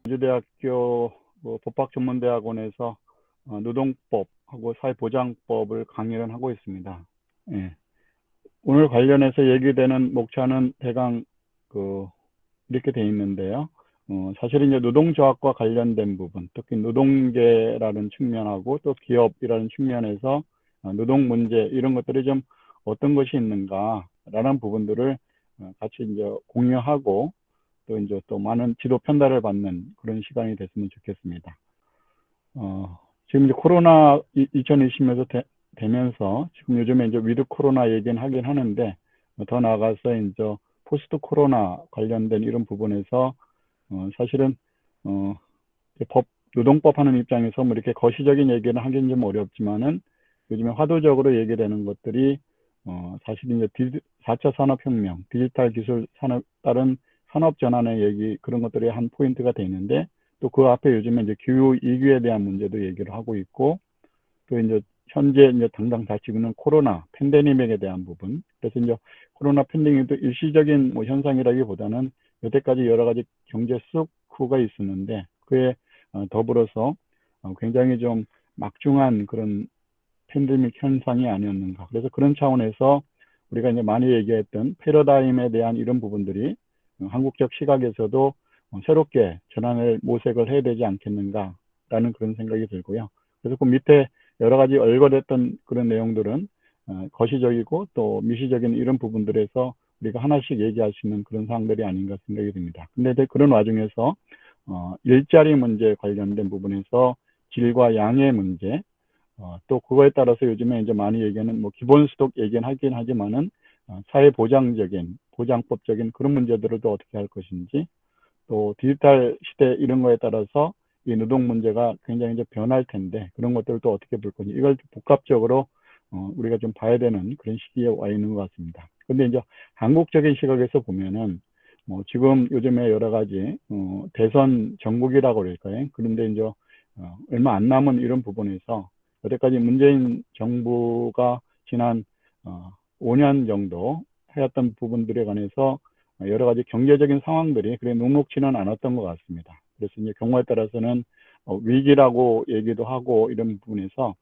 광주대학교 법학전문대학원에서 노동법하고 사회보장법을 강의를 하고 있습니다. 예. 오늘 관련해서 얘기되는 목차는 대강 이렇게 돼 있는데요. 사실은 이제 노동조합과 관련된 부분, 특히 노동계라는 측면하고 또 기업이라는 측면에서 노동 문제 이런 것들이 좀 어떤 것이 있는가라는 부분들을 같이 이제 공유하고 또 이제 또 많은 지도 편달을 받는 그런 시간이 됐으면 좋겠습니다. 지금 이제 코로나 2020에서 되면서 지금 요즘에 이제 위드 코로나 얘기는 하긴 하는데 더 나아가서 이제 포스트 코로나 관련된 이런 부분에서 사실은 노동법 하는 입장에서 뭐 이렇게 거시적인 얘기는 하긴 좀 어렵지만은 요즘에 화두적으로 얘기되는 것들이 사실 이제 4차 산업혁명, 디지털 기술 산업 따른 산업 전환의 얘기 그런 것들이 한 포인트가 돼 있는데 또 그 앞에 요즘에 이제 기후 위기에 대한 문제도 얘기를 하고 있고 또 이제 현재 이제 당장 닥치고 있는 코로나 팬데믹에 대한 부분. 그래서 이제 코로나 팬데믹도 일시적인 뭐 현상이라기보다는 여태까지 여러 가지 경제 쇼크가 있었는데 그에 더불어서 굉장히 좀 막중한 그런 팬데믹 현상이 아니었는가. 그래서 그런 차원에서 우리가 이제 많이 얘기했던 패러다임에 대한 이런 부분들이 한국적 시각에서도 새롭게 전환을 모색을 해야 되지 않겠는가라는 그런 생각이 들고요. 그래서 그 밑에 여러 가지 얼거렸던 그런 내용들은 거시적이고 또 미시적인 이런 부분들에서 우리가 하나씩 얘기할 수 있는 그런 사항들이 아닌가 생각이 듭니다. 근데 그런 와중에서 일자리 문제 관련된 부분에서 질과 양의 문제, 또 그거에 따라서 요즘에 이제 많이 얘기하는 뭐 기본소득 얘기는 하긴 하지만은 사회보장적인, 보장법적인 그런 문제들을 또 어떻게 할 것인지, 또 디지털 시대 이런 거에 따라서 이 노동 문제가 굉장히 이제 변할 텐데 그런 것들을 또 어떻게 볼 건지 이걸 복합적으로 우리가 좀 봐야 되는 그런 시기에 와 있는 것 같습니다. 근데 이제 한국적인 시각에서 보면은 지금 요즘에 여러 가지 대선 전국이라고 그럴까요? 그런데 이제 얼마 안 남은 이런 부분에서 여태까지 문재인 정부가 지난 5년 정도 해왔던 부분들에 관해서 여러 가지 경제적인 상황들이 그래 녹록지는 않았던 것 같습니다. 그래서 이제 경우에 따라서는 위기라고 얘기도 하고 이런 부분에서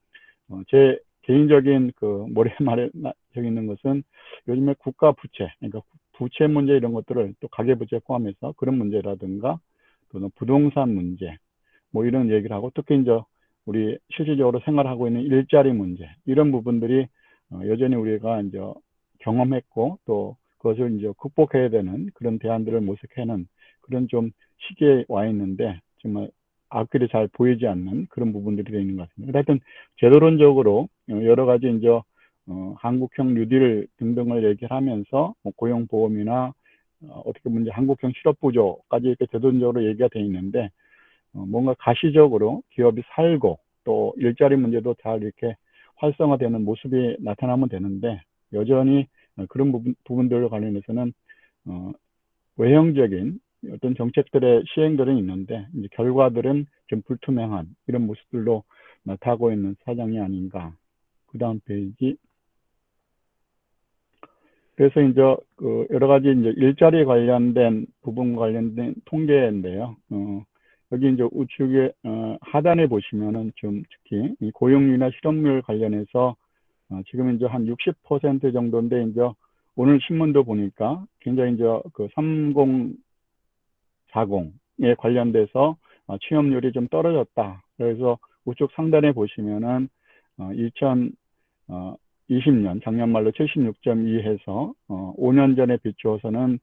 제 개인적인 머리에 말에 적혀 있는 것은 요즘에 국가 부채, 그러니까 부채 문제 이런 것들을 또 가계부채 포함해서 그런 문제라든가 또는 부동산 문제 뭐 이런 얘기를 하고 특히 이제 우리 실질적으로 생활하고 있는 일자리 문제 이런 부분들이 여전히 우리가 이제 경험했고 또 그것을 이제 극복해야 되는 그런 대안들을 모색하는 그런 좀 시기에 와 있는데 정말 앞길이 잘 보이지 않는 그런 부분들이 있는 것 같습니다. 하여튼 제도론적으로 여러 가지 이제 한국형 뉴딜 등등을 얘기를 하면서 뭐 고용보험이나 어떻게 보면 이제 한국형 실업부조까지 이렇게 제도론적으로 얘기가 돼 있는데 뭔가 가시적으로 기업이 살고 또 일자리 문제도 잘 이렇게 활성화되는 모습이 나타나면 되는데 여전히 그런 부분들과 관련해서는 외형적인 어떤 정책들의 시행들은 있는데 이제 결과들은 좀 불투명한 이런 모습들로 나타나고 있는 사정이 아닌가. 그 다음 페이지. 그래서 이제 여러 가지 이제 일자리 관련된 부분 관련된 통계인데요. 여기 이제 우측에 하단에 보시면은 좀 특히 이 고용률이나 실업률 관련해서 지금 이제 한 60% 정도인데 이제 오늘 신문도 보니까 굉장히 이제 3040에 관련돼서 취업률이 좀 떨어졌다. 그래서 우측 상단에 보시면은 2020년 작년 말로 76.2 해서 5년 전에 비추어서는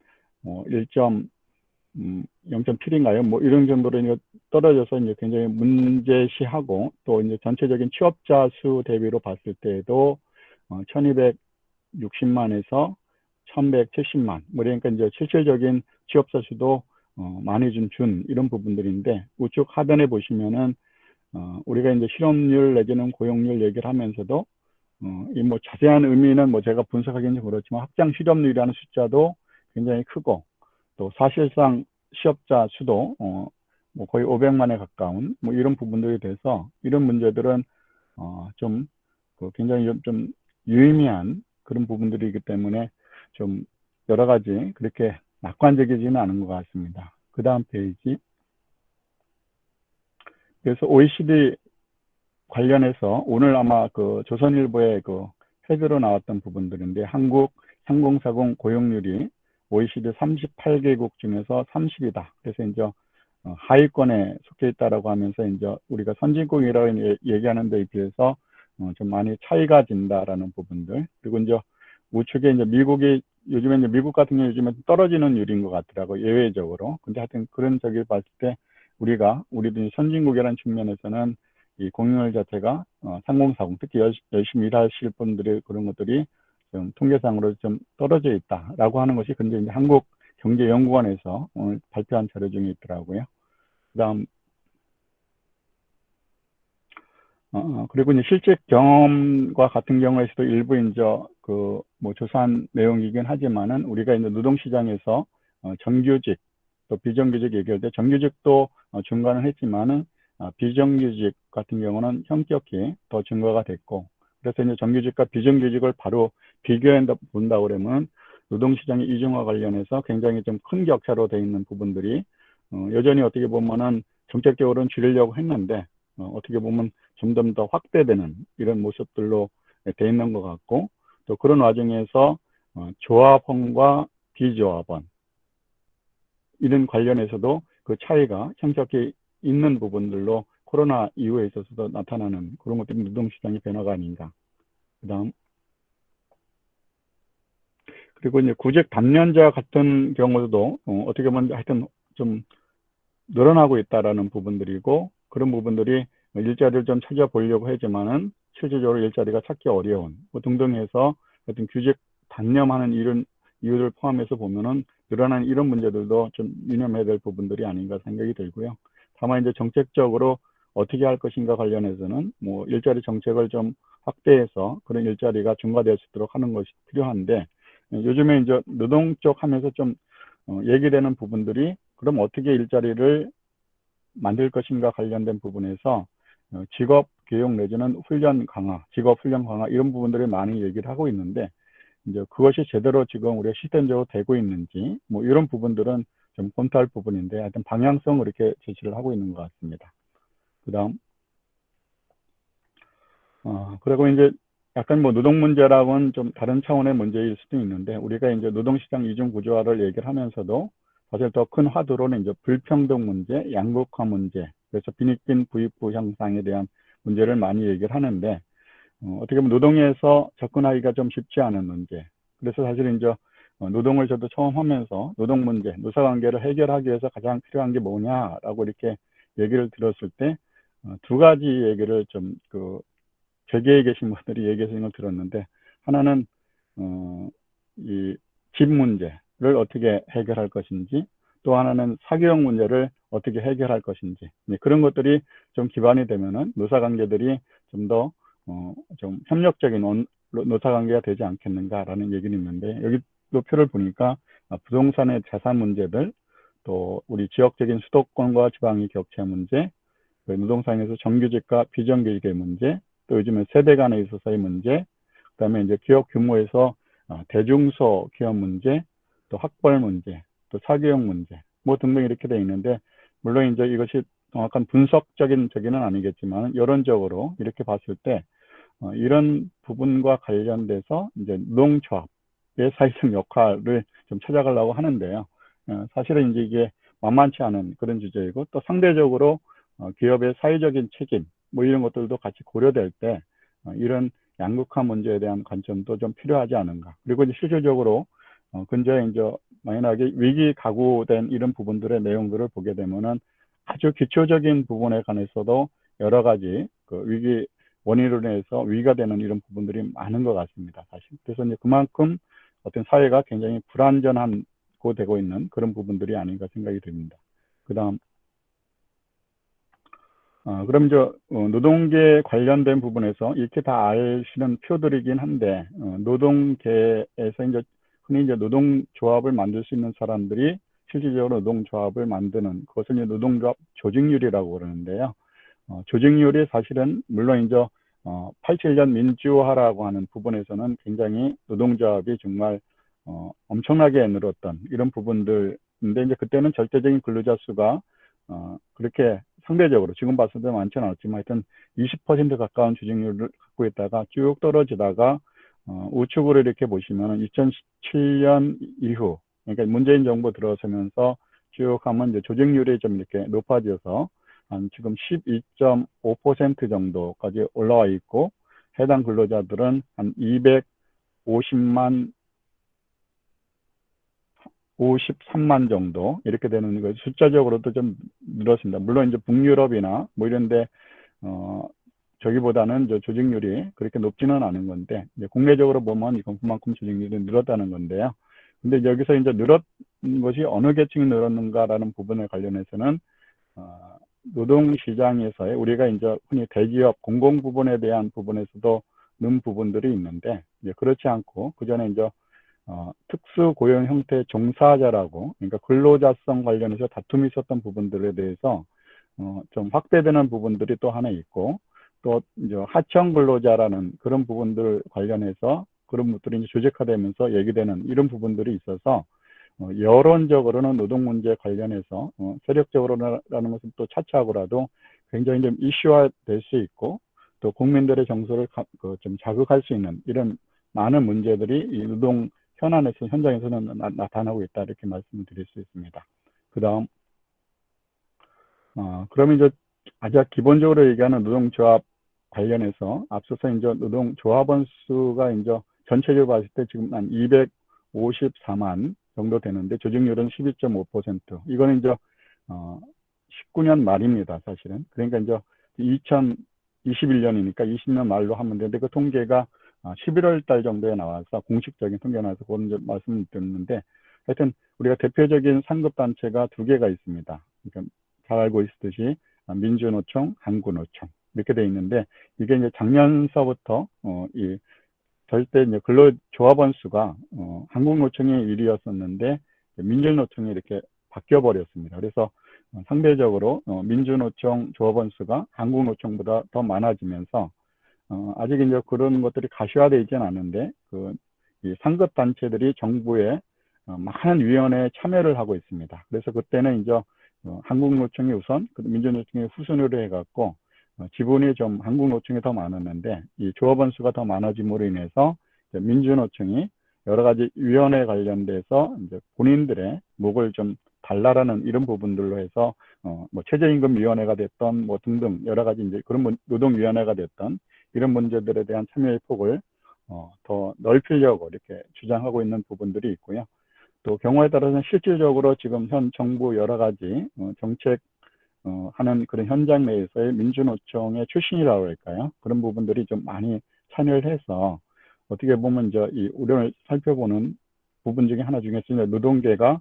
0.7인가요? 뭐 이런 정도로 이제 떨어져서 이제 굉장히 문제시하고 또 이제 전체적인 취업자 수 대비로 봤을 때에도 1260만에서 1170만 뭐 그러니까 이제 실질적인 취업자 수도 많이 준 이런 부분들인데 우측 하단에 보시면은 우리가 이제 실업률 내지는 고용률 얘기를 하면서도 이 뭐 자세한 의미는 뭐 제가 분석하기는 그렇지만 확장 실업률이라는 숫자도 굉장히 크고 또 사실상 취업자 수도 뭐 거의 500만에 가까운 뭐 이런 부분들이 돼서 이런 문제들은 좀 굉장히 좀 유의미한 그런 부분들이기 때문에 좀 여러 가지 그렇게 낙관적이지는 않은 것 같습니다. 그 다음 페이지. 그래서 OECD 관련해서 오늘 아마 그 조선일보의 그 헤드로 나왔던 부분들인데 한국 3040 고용률이 OECD 38개국 중에서 30이다. 그래서 이제 하위권에 속해 있다라고 하면서 이제 우리가 선진국이라고 얘기하는 데에 비해서 좀 많이 차이가 진다라는 부분들. 그리고 이제 우측에 이제 미국이 요즘에 이제 미국 같은 경우 요즘에 떨어지는 율인 것 같더라고 예외적으로. 근데 하여튼 그런 저기 봤을 때 우리도 선진국이라는 측면에서는 이 공휴일 자체가 3040 특히 열심히 일하실 분들의 그런 것들이 좀 통계상으로 좀 떨어져 있다라고 하는 것이 근데 이제 한국경제연구원에서 오늘 발표한 자료 중에 있더라고요. 그다음 그리고 이제 실제 경험과 같은 경우에서도 일부 이제 그 뭐 조사한 내용이긴 하지만은 우리가 이제 노동시장에서 정규직 또 비정규직 얘기할 때 정규직도 증가는 했지만은 비정규직 같은 경우는 현격히 더 증가가 됐고 그래서 이제 정규직과 비정규직을 바로 비교해 본다 그러면 노동시장의 이중화 관련해서 굉장히 좀 큰 격차로 돼 있는 부분들이 여전히 어떻게 보면은 정책적으로는 줄이려고 했는데 어떻게 보면 점점 더 확대되는 이런 모습들로 돼 있는 것 같고 또 그런 와중에서 조합원과 비조합원 이런 관련해서도 그 차이가 현격히 있는 부분들로 코로나 이후에 있어서도 나타나는 그런 것들이 노동시장의 변화가 아닌가. 그다음 그리고 이제 구직 단년자 같은 경우도 어떻게 보면 하여튼 좀 늘어나고 있다라는 부분들이고 그런 부분들이 일자리를 좀 찾아보려고 하지만은 실질적으로 일자리가 찾기 어려운 뭐 등등 해서 어떤 규직 단념하는 이런 이유를 포함해서 보면은 늘어나는 이런 문제들도 좀 유념해야 될 부분들이 아닌가 생각이 들고요. 다만 이제 정책적으로 어떻게 할 것인가 관련해서는 뭐 일자리 정책을 좀 확대해서 그런 일자리가 증가될 수 있도록 하는 것이 필요한데 요즘에 이제 노동 쪽 하면서 좀 얘기되는 부분들이 그럼 어떻게 일자리를 만들 것인가 관련된 부분에서 직업 교육 내지는 훈련 강화, 직업 훈련 강화 이런 부분들을 많이 얘기를 하고 있는데 이제 그것이 제대로 지금 우리가 시스템적으로 되고 있는지 뭐 이런 부분들은 좀 검토할 부분인데 하여튼 방향성을 이렇게 제시를 하고 있는 것 같습니다. 그다음 그리고 이제 약간 뭐 노동 문제랑은 좀 다른 차원의 문제일 수도 있는데 우리가 이제 노동시장 이중 구조화를 얘기를 하면서도 사실 더 큰 화두로는 이제 불평등 문제, 양극화 문제, 그래서 빈익빈 부익부 현상에 대한 문제를 많이 얘기를 하는데 어떻게 보면 노동에서 접근하기가 좀 쉽지 않은 문제. 그래서 사실 이제 노동을 저도 처음 하면서 노동 문제, 노사관계를 해결하기 위해서 가장 필요한 게 뭐냐라고 이렇게 얘기를 들었을 때 두 가지 얘기를 좀그 재계에 계신 분들이 얘기하시는 걸 들었는데 하나는 이 집 문제를 어떻게 해결할 것인지 또 하나는 사교육 문제를 어떻게 해결할 것인지 그런 것들이 좀 기반이 되면은 노사관계들이 좀 더 좀 협력적인 노사관계가 되지 않겠는가라는 얘기는 있는데 여기 또 표를 보니까 부동산의 자산 문제들 또 우리 지역적인 수도권과 지방의 격차 문제 노동상에서 정규직과 비정규직의 문제 또 요즘은 세대 간에 있어서의 문제, 그다음에 이제 기업 규모에서 대중소 기업 문제, 또 학벌 문제, 또 사교육 문제, 뭐 등등 이렇게 돼 있는데 물론 이제 이것이 정확한 분석적인 저기는 아니겠지만 여론적으로 이렇게 봤을 때 이런 부분과 관련돼서 이제 노동조합의 사회적 역할을 좀 찾아가려고 하는데요. 사실은 이제 이게 만만치 않은 그런 주제이고 또 상대적으로 기업의 사회적인 책임 뭐 이런 것들도 같이 고려될 때 이런 양극화 문제에 대한 관점도 좀 필요하지 않은가. 그리고 이제 실질적으로 근저에 이제 만약에 위기 각오된 이런 부분들의 내용들을 보게 되면은 아주 기초적인 부분에 관해서도 여러 가지 그 위기 원인으로 인해서 위기가 되는 이런 부분들이 많은 것 같습니다. 사실. 그래서 이제 그만큼 어떤 사회가 굉장히 불안전하고 되고 있는 그런 부분들이 아닌가 생각이 듭니다. 그다음 그럼 이제 노동계 관련된 부분에서 이렇게 다 아시는 표들이긴 한데 노동계에서 이제 흔히 이제 노동조합을 만들 수 있는 사람들이 실질적으로 노동조합을 만드는 그것을 이제 노동조합 조직률이라고 그러는데요. 조직률이 사실은 물론 이제 87년 민주화라고 하는 부분에서는 굉장히 노동조합이 정말 엄청나게 늘었던 이런 부분들인데 이제 그때는 절대적인 근로자 수가 그렇게 상대적으로 지금 봤을 때 많지는 않았지만 하여튼 20% 가까운 조직률을 갖고 있다가 쭉 떨어지다가 우측으로 이렇게 보시면 2017년 이후, 그러니까 문재인 정부 들어서면서 쭉 하면 이제 조직률이 좀 이렇게 높아져서 한 지금 12.5% 정도까지 올라와 있고, 해당 근로자들은 한 53만 정도 이렇게 되는 거, 숫자적으로도 좀 늘었습니다. 물론 이제 북유럽이나 뭐 이런데 저기보다는 조직률이 그렇게 높지는 않은 건데, 이제 국내적으로 보면 이건 그만큼 조직률이 늘었다는 건데요. 근데 여기서 이제 늘었는 것이 어느 계층이 늘었는가라는 부분에 관련해서는 노동시장에서의 우리가 이제 흔히 대기업 공공 부분에 대한 부분에서도 는 부분들이 있는데, 이제 그렇지 않고 그 전에 이제 특수 고용 형태 종사자라고, 그러니까 근로자성 관련해서 다툼이 있었던 부분들에 대해서 좀 확대되는 부분들이 또 하나 있고, 또 이제 하청 근로자라는 그런 부분들 관련해서 그런 것들이 이제 조직화되면서 얘기되는 이런 부분들이 있어서 여론적으로는 노동 문제 관련해서 세력적으로라는 것은 또 차치하고라도 굉장히 좀 이슈화 될 수 있고, 또 국민들의 정서를 좀 자극할 수 있는 이런 많은 문제들이 이 노동 현안에서 현장에서는 나타나고 있다, 이렇게 말씀을 드릴 수 있습니다. 그 다음 그러면 이제 아주 기본적으로 얘기하는 노동조합 관련해서 앞서서 이제 노동조합원 수가 이제 전체적으로 봤을 때 지금 한 254만 정도 되는데 조직률은 12.5%. 이거는 이제 19년 말입니다, 사실은. 그러니까 이제 2021년이니까 20년 말로 하면 되는데, 그 통계가 11월 달 정도에 나와서 공식적인 통계가 나와서 그런 이제 말씀을 드렸는데, 하여튼 우리가 대표적인 상급단체가 두 개가 있습니다. 그러니까 잘 알고 있듯이 민주노총, 한국노총 이렇게 돼 있는데, 이게 이제 작년서부터 이 절대 이제 근로조합원 수가 한국노총이 1위였었는데 민주노총이 이렇게 바뀌어 버렸습니다. 그래서 상대적으로 민주노총 조합원 수가 한국노총보다 더 많아지면서 아직 이제 그런 것들이 가시화되어 있지는 않은데, 이 상급 단체들이 정부의 많은 위원회에 참여를 하고 있습니다. 그래서 그때는 이제 한국노총이 우선, 민주노총이 후순위로 해갖고 지분이 좀 한국노총이 더 많았는데, 이 조합원 수가 더 많아짐으로 인해서 민주노총이 여러 가지 위원회 관련돼서 이제 본인들의 목을 좀 달라라는 이런 부분들로 해서 뭐 최저임금위원회가 됐던 뭐 등등 여러 가지 이제 그런 노동위원회가 됐던 이런 문제들에 대한 참여의 폭을 더 넓히려고 이렇게 주장하고 있는 부분들이 있고요. 또 경우에 따라서는 실질적으로 지금 현 정부 여러 가지 정책 하는 그런 현장 내에서의 민주노총의 출신이라고 할까요? 그런 부분들이 좀 많이 참여를 해서 어떻게 보면 이제 이 우려를 살펴보는 부분 중에 하나 중에서 노동계가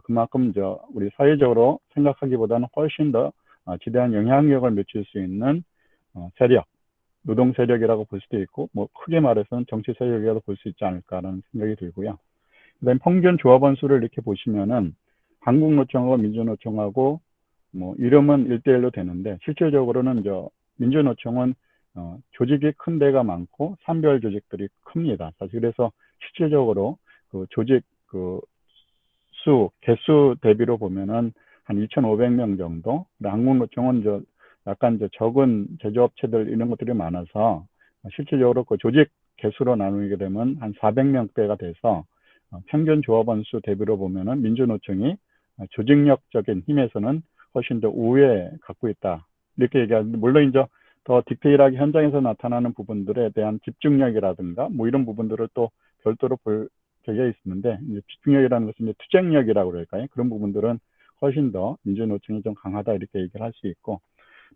그만큼 우리 사회적으로 생각하기보다는 훨씬 더 지대한 영향력을 미칠 수 있는 세력, 노동 세력이라고 볼 수도 있고, 뭐 크게 말해서는 정치 세력이라고 볼 수 있지 않을까라는 생각이 들고요. 그다음에 평균 조합원 수를 이렇게 보시면은 한국노총하고 민주노총하고 뭐 이름은 1대1로 되는데, 실질적으로는 민주노총은 조직이 큰 데가 많고 산별 조직들이 큽니다. 사실 그래서 실질적으로 그 조직 개수 대비로 보면은 한 2,500명 정도. 한국노총은 약간 적은 제조업체들 이런 것들이 많아서 실질적으로 그 조직 개수로 나누게 되면 한 400명대가 돼서 평균 조합원 수 대비로 보면은 민주노총이 조직력적인 힘에서는 훨씬 더 우위에 갖고 있다, 이렇게 얘기하는데, 물론 이제 더 디테일하게 현장에서 나타나는 부분들에 대한 집중력이라든가 뭐 이런 부분들을 또 별도로 볼 적이 있는데, 이제 집중력이라는 것은 이제 투쟁력이라고 그럴까요? 그런 부분들은 훨씬 더 민주노총이 좀 강하다, 이렇게 얘기를 할 수 있고,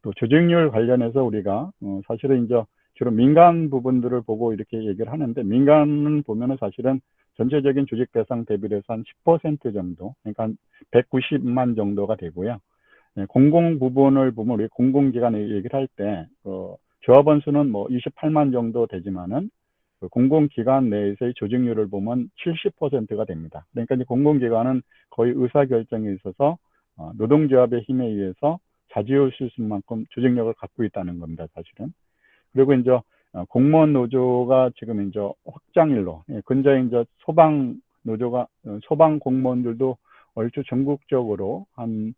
또 조직률 관련해서 우리가 사실은 이제 주로 민간 부분들을 보고 이렇게 얘기를 하는데, 민간은 보면은 사실은 전체적인 조직 대상 대비로 해서 한 10% 정도, 그러니까 한 190만 정도가 되고요. 공공 부분을 보면 우리 공공기관 얘기를 할 때 조합원 수는 뭐 28만 정도 되지만은 공공기관 내에서의 조직률을 보면 70%가 됩니다. 그러니까 이제 공공기관은 거의 의사결정에 있어서 노동조합의 힘에 의해서 자지울 수 있을 만큼 조직력을 갖고 있다는 겁니다, 사실은. 그리고 이제 공무원 노조가 지금 이제 확장일로, 근저에 이제 소방 노조가, 소방 공무원들도 얼추 전국적으로 한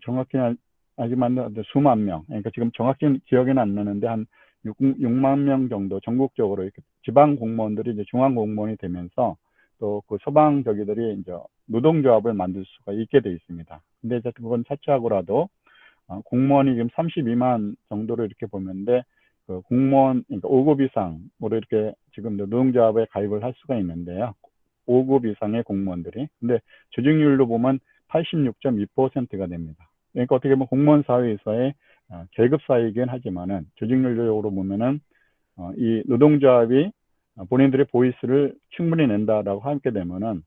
정확히 한 하지만 수만 명, 그러니까 지금 정확히 기억에는 안 나는데 한 6만 명 정도 전국적으로 이렇게 지방 공무원들이 이제 중앙 공무원이 되면서 또 그 소방 저기들이 이제 노동조합을 만들 수가 있게 돼 있습니다. 근데 이제 그건 차치하고라도 공무원이 지금 32만 정도로 이렇게 보는데 그 공무원 그러니까 5급 이상으로 이렇게 지금 노동조합에 가입을 할 수가 있는데요. 5급 이상의 공무원들이. 근데 조직률로 보면 86.2%가 됩니다. 그러니까 어떻게 보면 공무원 사회에서의 계급 사회이긴 하지만은 조직률적으로 보면은 이 노동조합이 본인들의 보이스를 충분히 낸다라고 하게 되면은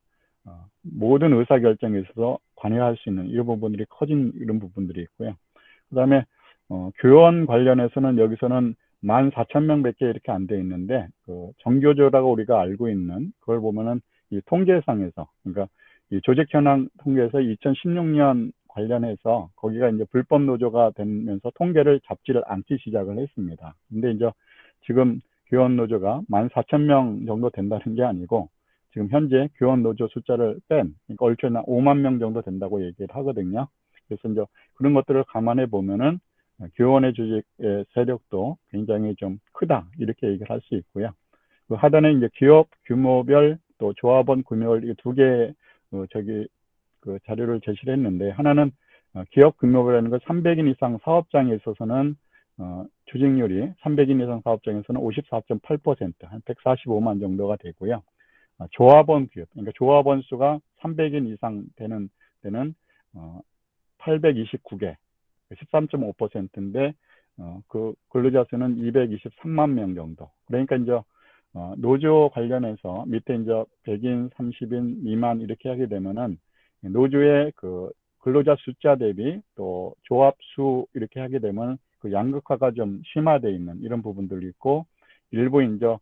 모든 의사결정에 있어서 관여할 수 있는 이런 부분들이 커진 이런 부분들이 있고요. 그 다음에 교원 관련해서는 여기서는 14,000명밖에 이렇게 안 돼 있는데 그 정교조라고 우리가 알고 있는 그걸 보면은 이 통계상에서 그러니까 이 조직 현황 통계에서 2016년 관련해서 거기가 이제 불법 노조가 되면서 통계를 잡지를 않기 시작을 했습니다. 근데 이제 지금 교원 노조가 14,000명 정도 된다는 게 아니고 지금 현재 교원 노조 숫자를 뺀 그러니까 얼추 한 5만 명 정도 된다고 얘기를 하거든요. 그래서 이제 그런 것들을 감안해 보면은 교원의 조직의 세력도 굉장히 좀 크다 이렇게 얘기를 할 수 있고요. 그 하단에 이제 기업 규모별 또 조합원 규모별 이 두 개 저기 그 자료를 제시를 했는데 하나는 기업 규모별이라는 건 300인 이상 사업장에 있어서는 조직률이 300인 이상 사업장에서는 54.8%, 한 145만 정도가 되고요. 조합원 기업, 그러니까 조합원 수가 300인 이상 되는 데는 829개, 13.5%인데 그 근로자 수는 223만 명 정도. 그러니까 이제 노조 관련해서 밑에 이제 100인, 30인 미만 이렇게 하게 되면은 노조의 그 근로자 숫자 대비 또 조합 수 이렇게 하게 되면 그 양극화가 좀 심화되어 있는 이런 부분들이 있고 일부 이제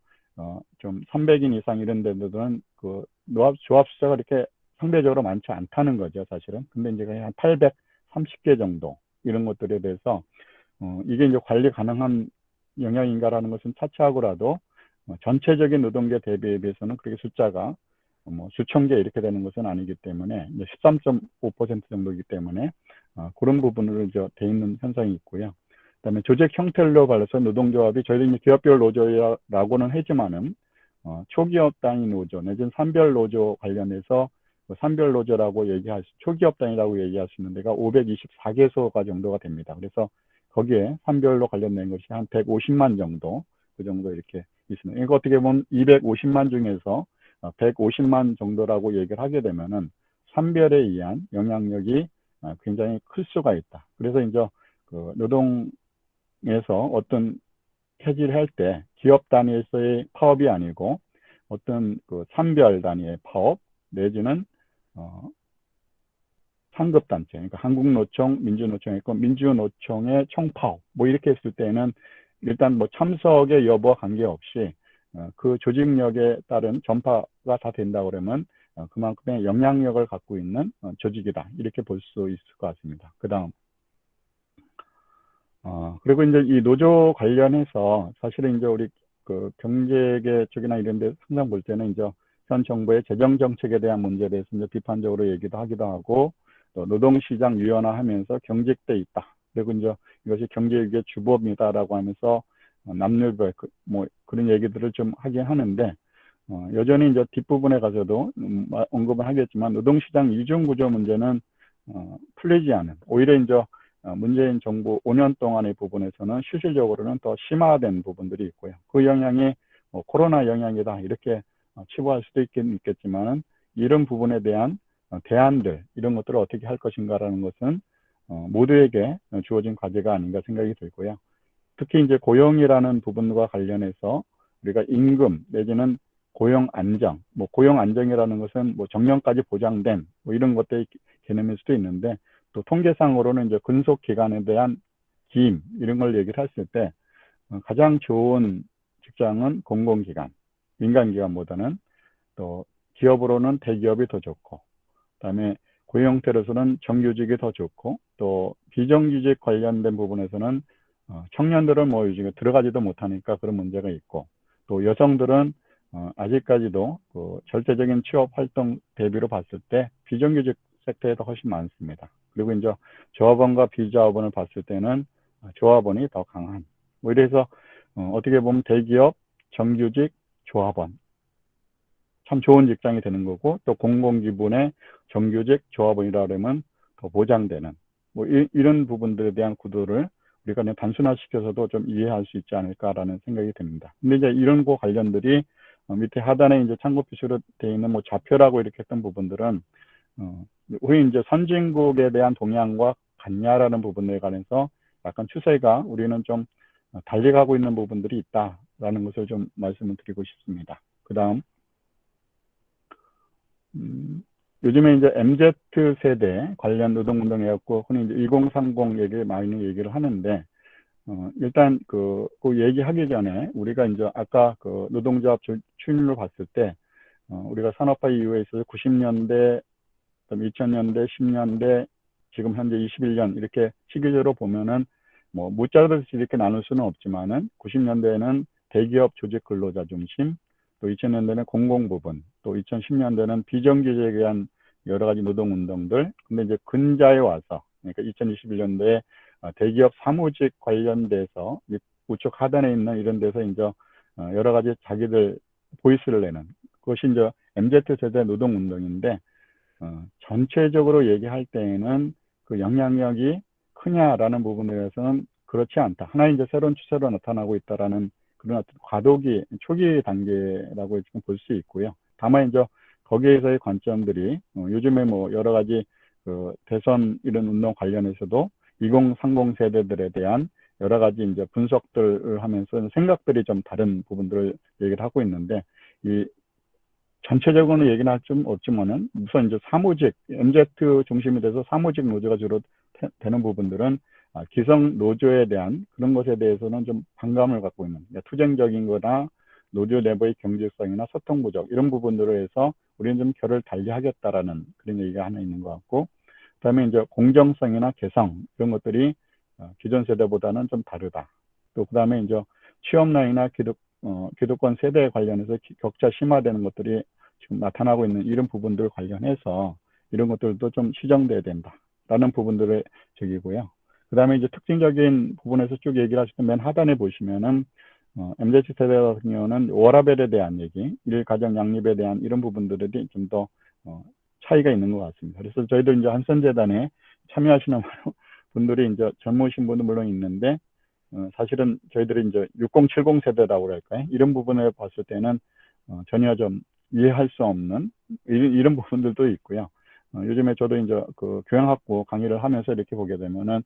좀 300인 이상 이런 데들은 그 조합 숫자가 이렇게 상대적으로 많지 않다는 거죠, 사실은. 근데 이제 한 830개 정도 이런 것들에 대해서 이게 이제 관리 가능한 영역인가라는 것은 차치하고라도 전체적인 노동계 대비에 비해서는 그렇게 숫자가 뭐 수천 개 이렇게 되는 것은 아니기 때문에 13.5% 정도이기 때문에 그런 부분으로 이제 돼 있는 현상이 있고요. 그다음에 조직 형태로 발라서 노동조합이 저희들이 기업별 노조라고는 하지만은 초기업 단위 노조 내지는 산별 노조 관련해서 산별 노조라고 얘기할 수, 초기업 단위라고 얘기할 수 있는 데가 524개소가 정도가 됩니다. 그래서 거기에 산별로 관련된 것이 한 150만 정도, 그 정도 이렇게 있습니다. 이거 어떻게 보면 250만 중에서 150만 정도라고 얘기를 하게 되면은 산별에 의한 영향력이 굉장히 클 수가 있다. 그래서 이제 그 노동에서 어떤 해지를 할 때 기업 단위에서의 파업이 아니고 어떤 그 산별 단위의 파업 내지는 상급단체, 그러니까 한국노총, 민주노총이 있고 민주노총의 총파업 뭐 이렇게 했을 때는 일단 뭐 참석의 여부와 관계없이 그 조직력에 따른 전파가 다 된다 그러면 그만큼의 영향력을 갖고 있는 조직이다 이렇게 볼 수 있을 것 같습니다. 그 다음 그리고 이제 이 노조 관련해서 사실은 이제 우리 그 경제계 쪽이나 이런 데 항상 볼 때는 이제 현 정부의 재정 정책에 대한 문제에 대해서 이제 비판적으로 얘기도 하기도 하고 또 노동시장 유연화하면서 경직돼 있다. 그리고 이제 이것이 경제위기의 주범이다라고 하면서 남녀별 뭐 그런 얘기들을 좀 하긴 하는데 여전히 이제 뒷부분에 가서도 언급을 하겠지만 노동시장 이중구조 문제는 풀리지 않은 오히려 이제 문재인 정부 5년 동안의 부분에서는 실질적으로는 더 심화된 부분들이 있고요. 그 영향이 코로나 영향이다 이렇게 치부할 수도 있겠지만은 이런 부분에 대한 대안들 이런 것들을 어떻게 할 것인가라는 것은 모두에게 주어진 과제가 아닌가 생각이 들고요. 특히 이제 고용이라는 부분과 관련해서 우리가 임금 내지는 고용 안정, 뭐 고용 안정이라는 것은 뭐 정년까지 보장된 뭐 이런 것들의 개념일 수도 있는데 또 통계상으로는 이제 근속 기간에 대한 기임 이런 걸 얘기를 했을 때 가장 좋은 직장은 공공기관, 민간기관보다는 또 기업으로는 대기업이 더 좋고 그다음에 고용 형태로서는 정규직이 더 좋고 또 비정규직 관련된 부분에서는 청년들은 뭐 요즘에 들어가지도 못하니까 그런 문제가 있고 또 여성들은 아직까지도 그 절대적인 취업 활동 대비로 봤을 때 비정규직 섹터에 더 훨씬 많습니다. 그리고 이제 조합원과 비조합원을 봤을 때는 조합원이 더 강한. 뭐 이래서 어떻게 보면 대기업, 정규직, 조합원 참 좋은 직장이 되는 거고, 또 공공기관의 정규직 조합원이라 그러면 더 보장되는 뭐 이런 부분들에 대한 구도를 우리가 그냥 단순화시켜서도 좀 이해할 수 있지 않을까라는 생각이 듭니다. 근데 이제 이런 거 관련들이 밑에 하단에 이제 참고 표시로 되어 있는 뭐 좌표라고 이렇게 했던 부분들은 우리 이제 선진국에 대한 동향과 같냐라는 부분에 관해서 약간 추세가 우리는 좀 달리 가고 있는 부분들이 있다라는 것을 좀 말씀을 드리고 싶습니다. 그 다음 요즘에 이제 MZ 세대 관련 노동운동 해갖고 흔히 이제 1030 얘기 많이 얘기를 하는데 일단 그 얘기하기 전에 우리가 이제 아까 그 노동조합 추이를 봤을 때 우리가 산업화 이후에 있어서 90년대, 2000년대, 10년대, 지금 현재 21년 이렇게 시기적으로 보면은 뭐 무자르듯이 이렇게 나눌 수는 없지만은 90년대에는 대기업 조직 근로자 중심, 또 2000년대는 공공부분, 또 2010년대는 비정규직에 대한 여러 가지 노동운동들. 근데 이제 근자에 와서, 그러니까 2021년도에 대기업 사무직 관련돼서 우측 하단에 있는 이런 데서 이제 여러 가지 자기들 보이스를 내는 그것이 이제 MZ 세대 노동운동인데 전체적으로 얘기할 때에는 그 영향력이 크냐라는 부분에 대해서는 그렇지 않다. 하나의 이제 새로운 추세로 나타나고 있다라는 그런 어떤 과도기 초기 단계라고 지금 볼 수 있고요. 다만 이제 거기에서의 관점들이 요즘에 뭐 여러 가지 그 대선 이런 운동 관련해서도 2030 세대들에 대한 여러 가지 이제 분석들을 하면서 생각들이 좀 다른 부분들을 얘기를 하고 있는데 이 전체적으로는 얘기는 할 좀 없지만은 우선 이제 사무직 MZ 중심이 돼서 사무직 노조가 주로 되는 부분들은 기성 노조에 대한 그런 것에 대해서는 좀 반감을 갖고 있는 투쟁적인 거나 노조 내부의 경직성이나 소통 부족 이런 부분들을 해서 우리는 좀 결을 달리하겠다라는 그런 얘기가 하나 있는 것 같고, 그다음에 이제 공정성이나 개성 이런 것들이 기존 세대보다는 좀 다르다. 또 그다음에 이제 취업 라인이나 기득권 세대에 관련해서 격차 심화되는 것들이 지금 나타나고 있는 이런 부분들 관련해서 이런 것들도 좀 시정돼야 된다라는 부분들의 적이고요. 그 다음에 이제 특징적인 부분에서 쭉 얘기를 하실 때 맨 하단에 보시면은 MZ 세대 같은 경우는 워라밸에 대한 얘기, 일가정 양립에 대한 이런 부분들이 좀 더 차이가 있는 것 같습니다. 그래서 저희도 이제 한선재단에 참여하시는 분들이 이제 젊으신 분도 물론 있는데 사실은 저희들이 이제 6070 세대라고 할까요? 이런 부분을 봤을 때는 전혀 좀 이해할 수 없는 이런 부분들도 있고요. 요즘에 저도 이제 그 교양학부 강의를 하면서 이렇게 보게 되면은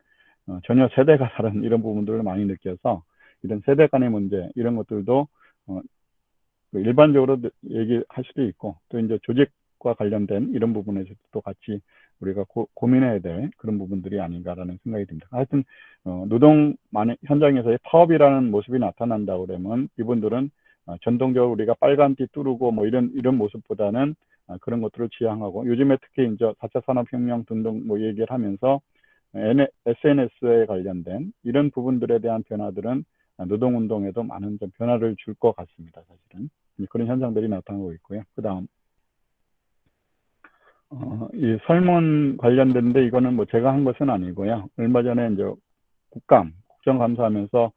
전혀 세대가 다른 이런 부분들을 많이 느껴서 이런 세대 간의 문제 이런 것들도 일반적으로 얘기할 수도 있고 또 이제 조직과 관련된 이런 부분에서도 또 같이 우리가 고민해야 될 그런 부분들이 아닌가라는 생각이 듭니다. 하여튼 노동 현장에서의 파업이라는 모습이 나타난다고 그러면 이분들은 전통적으로 우리가 빨간띠 뚜르고 뭐 이런 모습보다는 그런 것들을 지향하고 요즘에 특히 이제 4차 산업혁명 등등 뭐 얘기를 하면서 SNS에 관련된 이런 부분들에 대한 변화들은 노동운동에도 많은 좀 변화를 줄 것 같습니다. 사실은 그런 현상들이 나타나고 있고요. 그 다음 이 설문 관련된데 이거는 뭐 제가 한 것은 아니고요. 얼마 전에 이제 국정감사하면서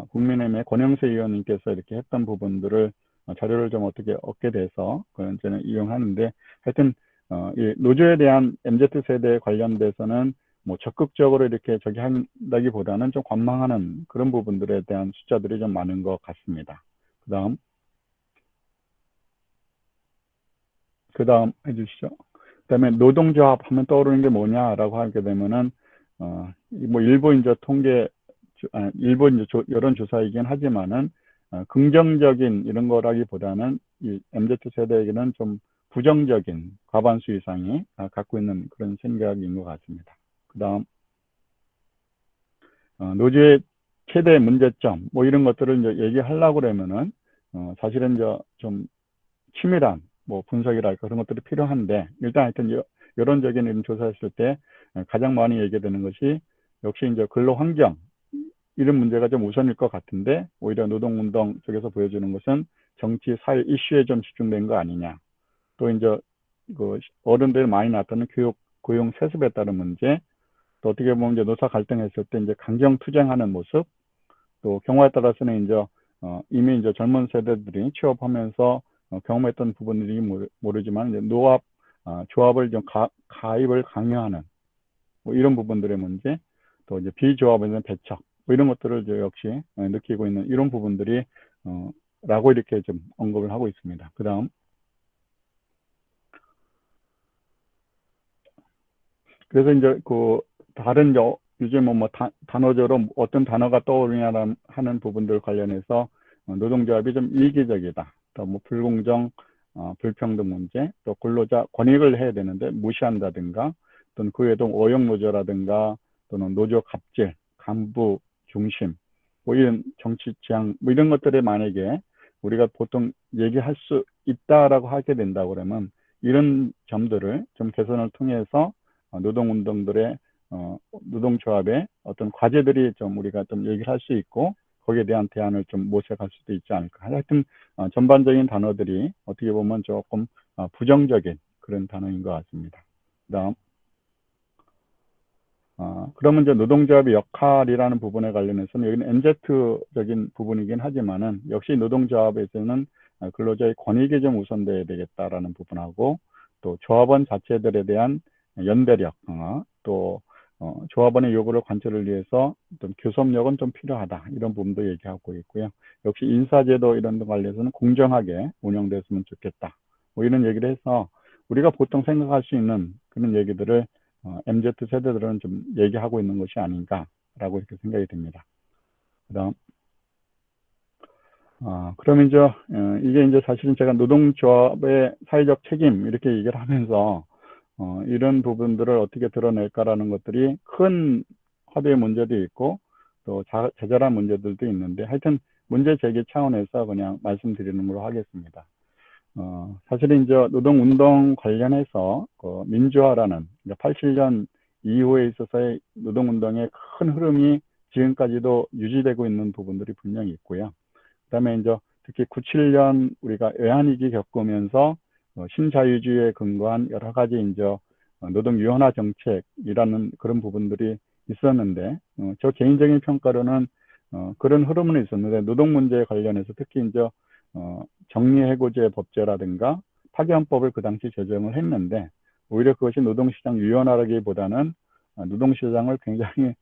국민의힘의 권영세 의원님께서 이렇게 했던 부분들을 자료를 좀 어떻게 얻게 돼서 그런 저는 이용하는데 하여튼 이 노조에 대한 MZ 세대에 관련돼서는 뭐 적극적으로 이렇게 저기 한다기보다는 좀 관망하는 그런 부분들에 대한 숫자들이 좀 많은 것 같습니다. 그 다음 해주시죠. 그다음에 노동조합 하면 떠오르는 게 뭐냐라고 하게 되면은 뭐 일부 이제 통계 일부 이제 여론조사이긴 하지만은 긍정적인 이런 거라기보다는 이 MZ 세대에게는 좀 부정적인 과반수 이상이 갖고 있는 그런 생각인 것 같습니다. 그다음 노조의 최대 문제점 뭐 이런 것들을 이제 얘기하려고 그러면은 사실은 이제 좀 치밀한 뭐 분석이랄까 그런 것들이 필요한데 일단 하여튼 여론적인 이런 조사했을 때 가장 많이 얘기되는 것이 역시 이제 근로 환경 이런 문제가 좀 우선일 것 같은데 오히려 노동운동 쪽에서 보여주는 것은 정치 사회 이슈에 좀 집중된 거 아니냐. 또 이제 그 어른들 많이 나타나는 교육 고용 세습에 따른 문제, 또 어떻게 보면 이제 노사 갈등했을 때 이제 강경 투쟁하는 모습, 또 경우에 따라서는 이제 이미 이제 젊은 세대들이 취업하면서 경험했던 부분들이 모르지만 이제 노합 조합을 좀 가입을 강요하는 뭐 이런 부분들의 문제, 또 이제 비조합에 대한 배척 뭐 이런 것들을 이제 역시 느끼고 있는 이런 부분들이 라고 이렇게 좀 언급을 하고 있습니다. 그다음 그래서 이제 그 다른 요즘 뭐 단어적으로 어떤 단어가 떠오르냐 하는 부분들 관련해서 노동조합이 좀 이기적이다. 또 뭐 불공정, 불평등 문제, 또 근로자 권익을 해야 되는데 무시한다든가, 또는 그 외에도 오용 노조라든가, 또는 노조 갑질, 간부 중심, 뭐 이런 정치 지향, 뭐 이런 것들에 만약에 우리가 보통 얘기할 수 있다라고 하게 된다 그러면 이런 점들을 좀 개선을 통해서 노동운동들의 노동조합의 어떤 과제들이 좀 우리가 좀 얘기를 할 수 있고 거기에 대한 대안을 좀 모색할 수도 있지 않을까. 하여튼 전반적인 단어들이 어떻게 보면 조금 부정적인 그런 단어인 것 같습니다. 그다음 그러면 이제 노동조합의 역할이라는 부분에 관련해서는 여기는 MZ적인 부분이긴 하지만은 역시 노동조합에서는 근로자의 권익이 좀 우선돼야 되겠다라는 부분하고 또 조합원 자체들에 대한 연대력 강화 또 조합원의 요구를 관철을 위해서 좀 교섭력은 좀 필요하다 이런 부분도 얘기하고 있고요. 역시 인사제도 이런 데 관련해서는 공정하게 운영됐으면 좋겠다. 뭐 이런 얘기를 해서 우리가 보통 생각할 수 있는 그런 얘기들을 MZ 세대들은 좀 얘기하고 있는 것이 아닌가라고 이렇게 생각이 듭니다. 그다음 그러면 이제 이게 이제 사실은 제가 노동조합의 사회적 책임 이렇게 얘기를 하면서 이런 부분들을 어떻게 드러낼까라는 것들이 큰 화두의 문제도 있고 또 자잘한 문제들도 있는데 하여튼 문제 제기 차원에서 그냥 말씀드리는 걸로 하겠습니다. 사실은 이제 노동운동 관련해서 그 민주화라는 87년 이후에 있어서의 노동운동의 큰 흐름이 지금까지도 유지되고 있는 부분들이 분명히 있고요. 그다음에 이제 특히 97년 우리가 외환위기 겪으면서 신자유주의에 근거한 여러 가지 이제 노동 유연화 정책이라는 그런 부분들이 있었는데 저 개인적인 평가로는 그런 흐름은 있었는데 노동 문제에 관련해서 특히 이제 정리해고제 법제라든가 파견법을 그 당시 제정을 했는데 오히려 그것이 노동시장 유연화라기보다는 노동시장을 굉장히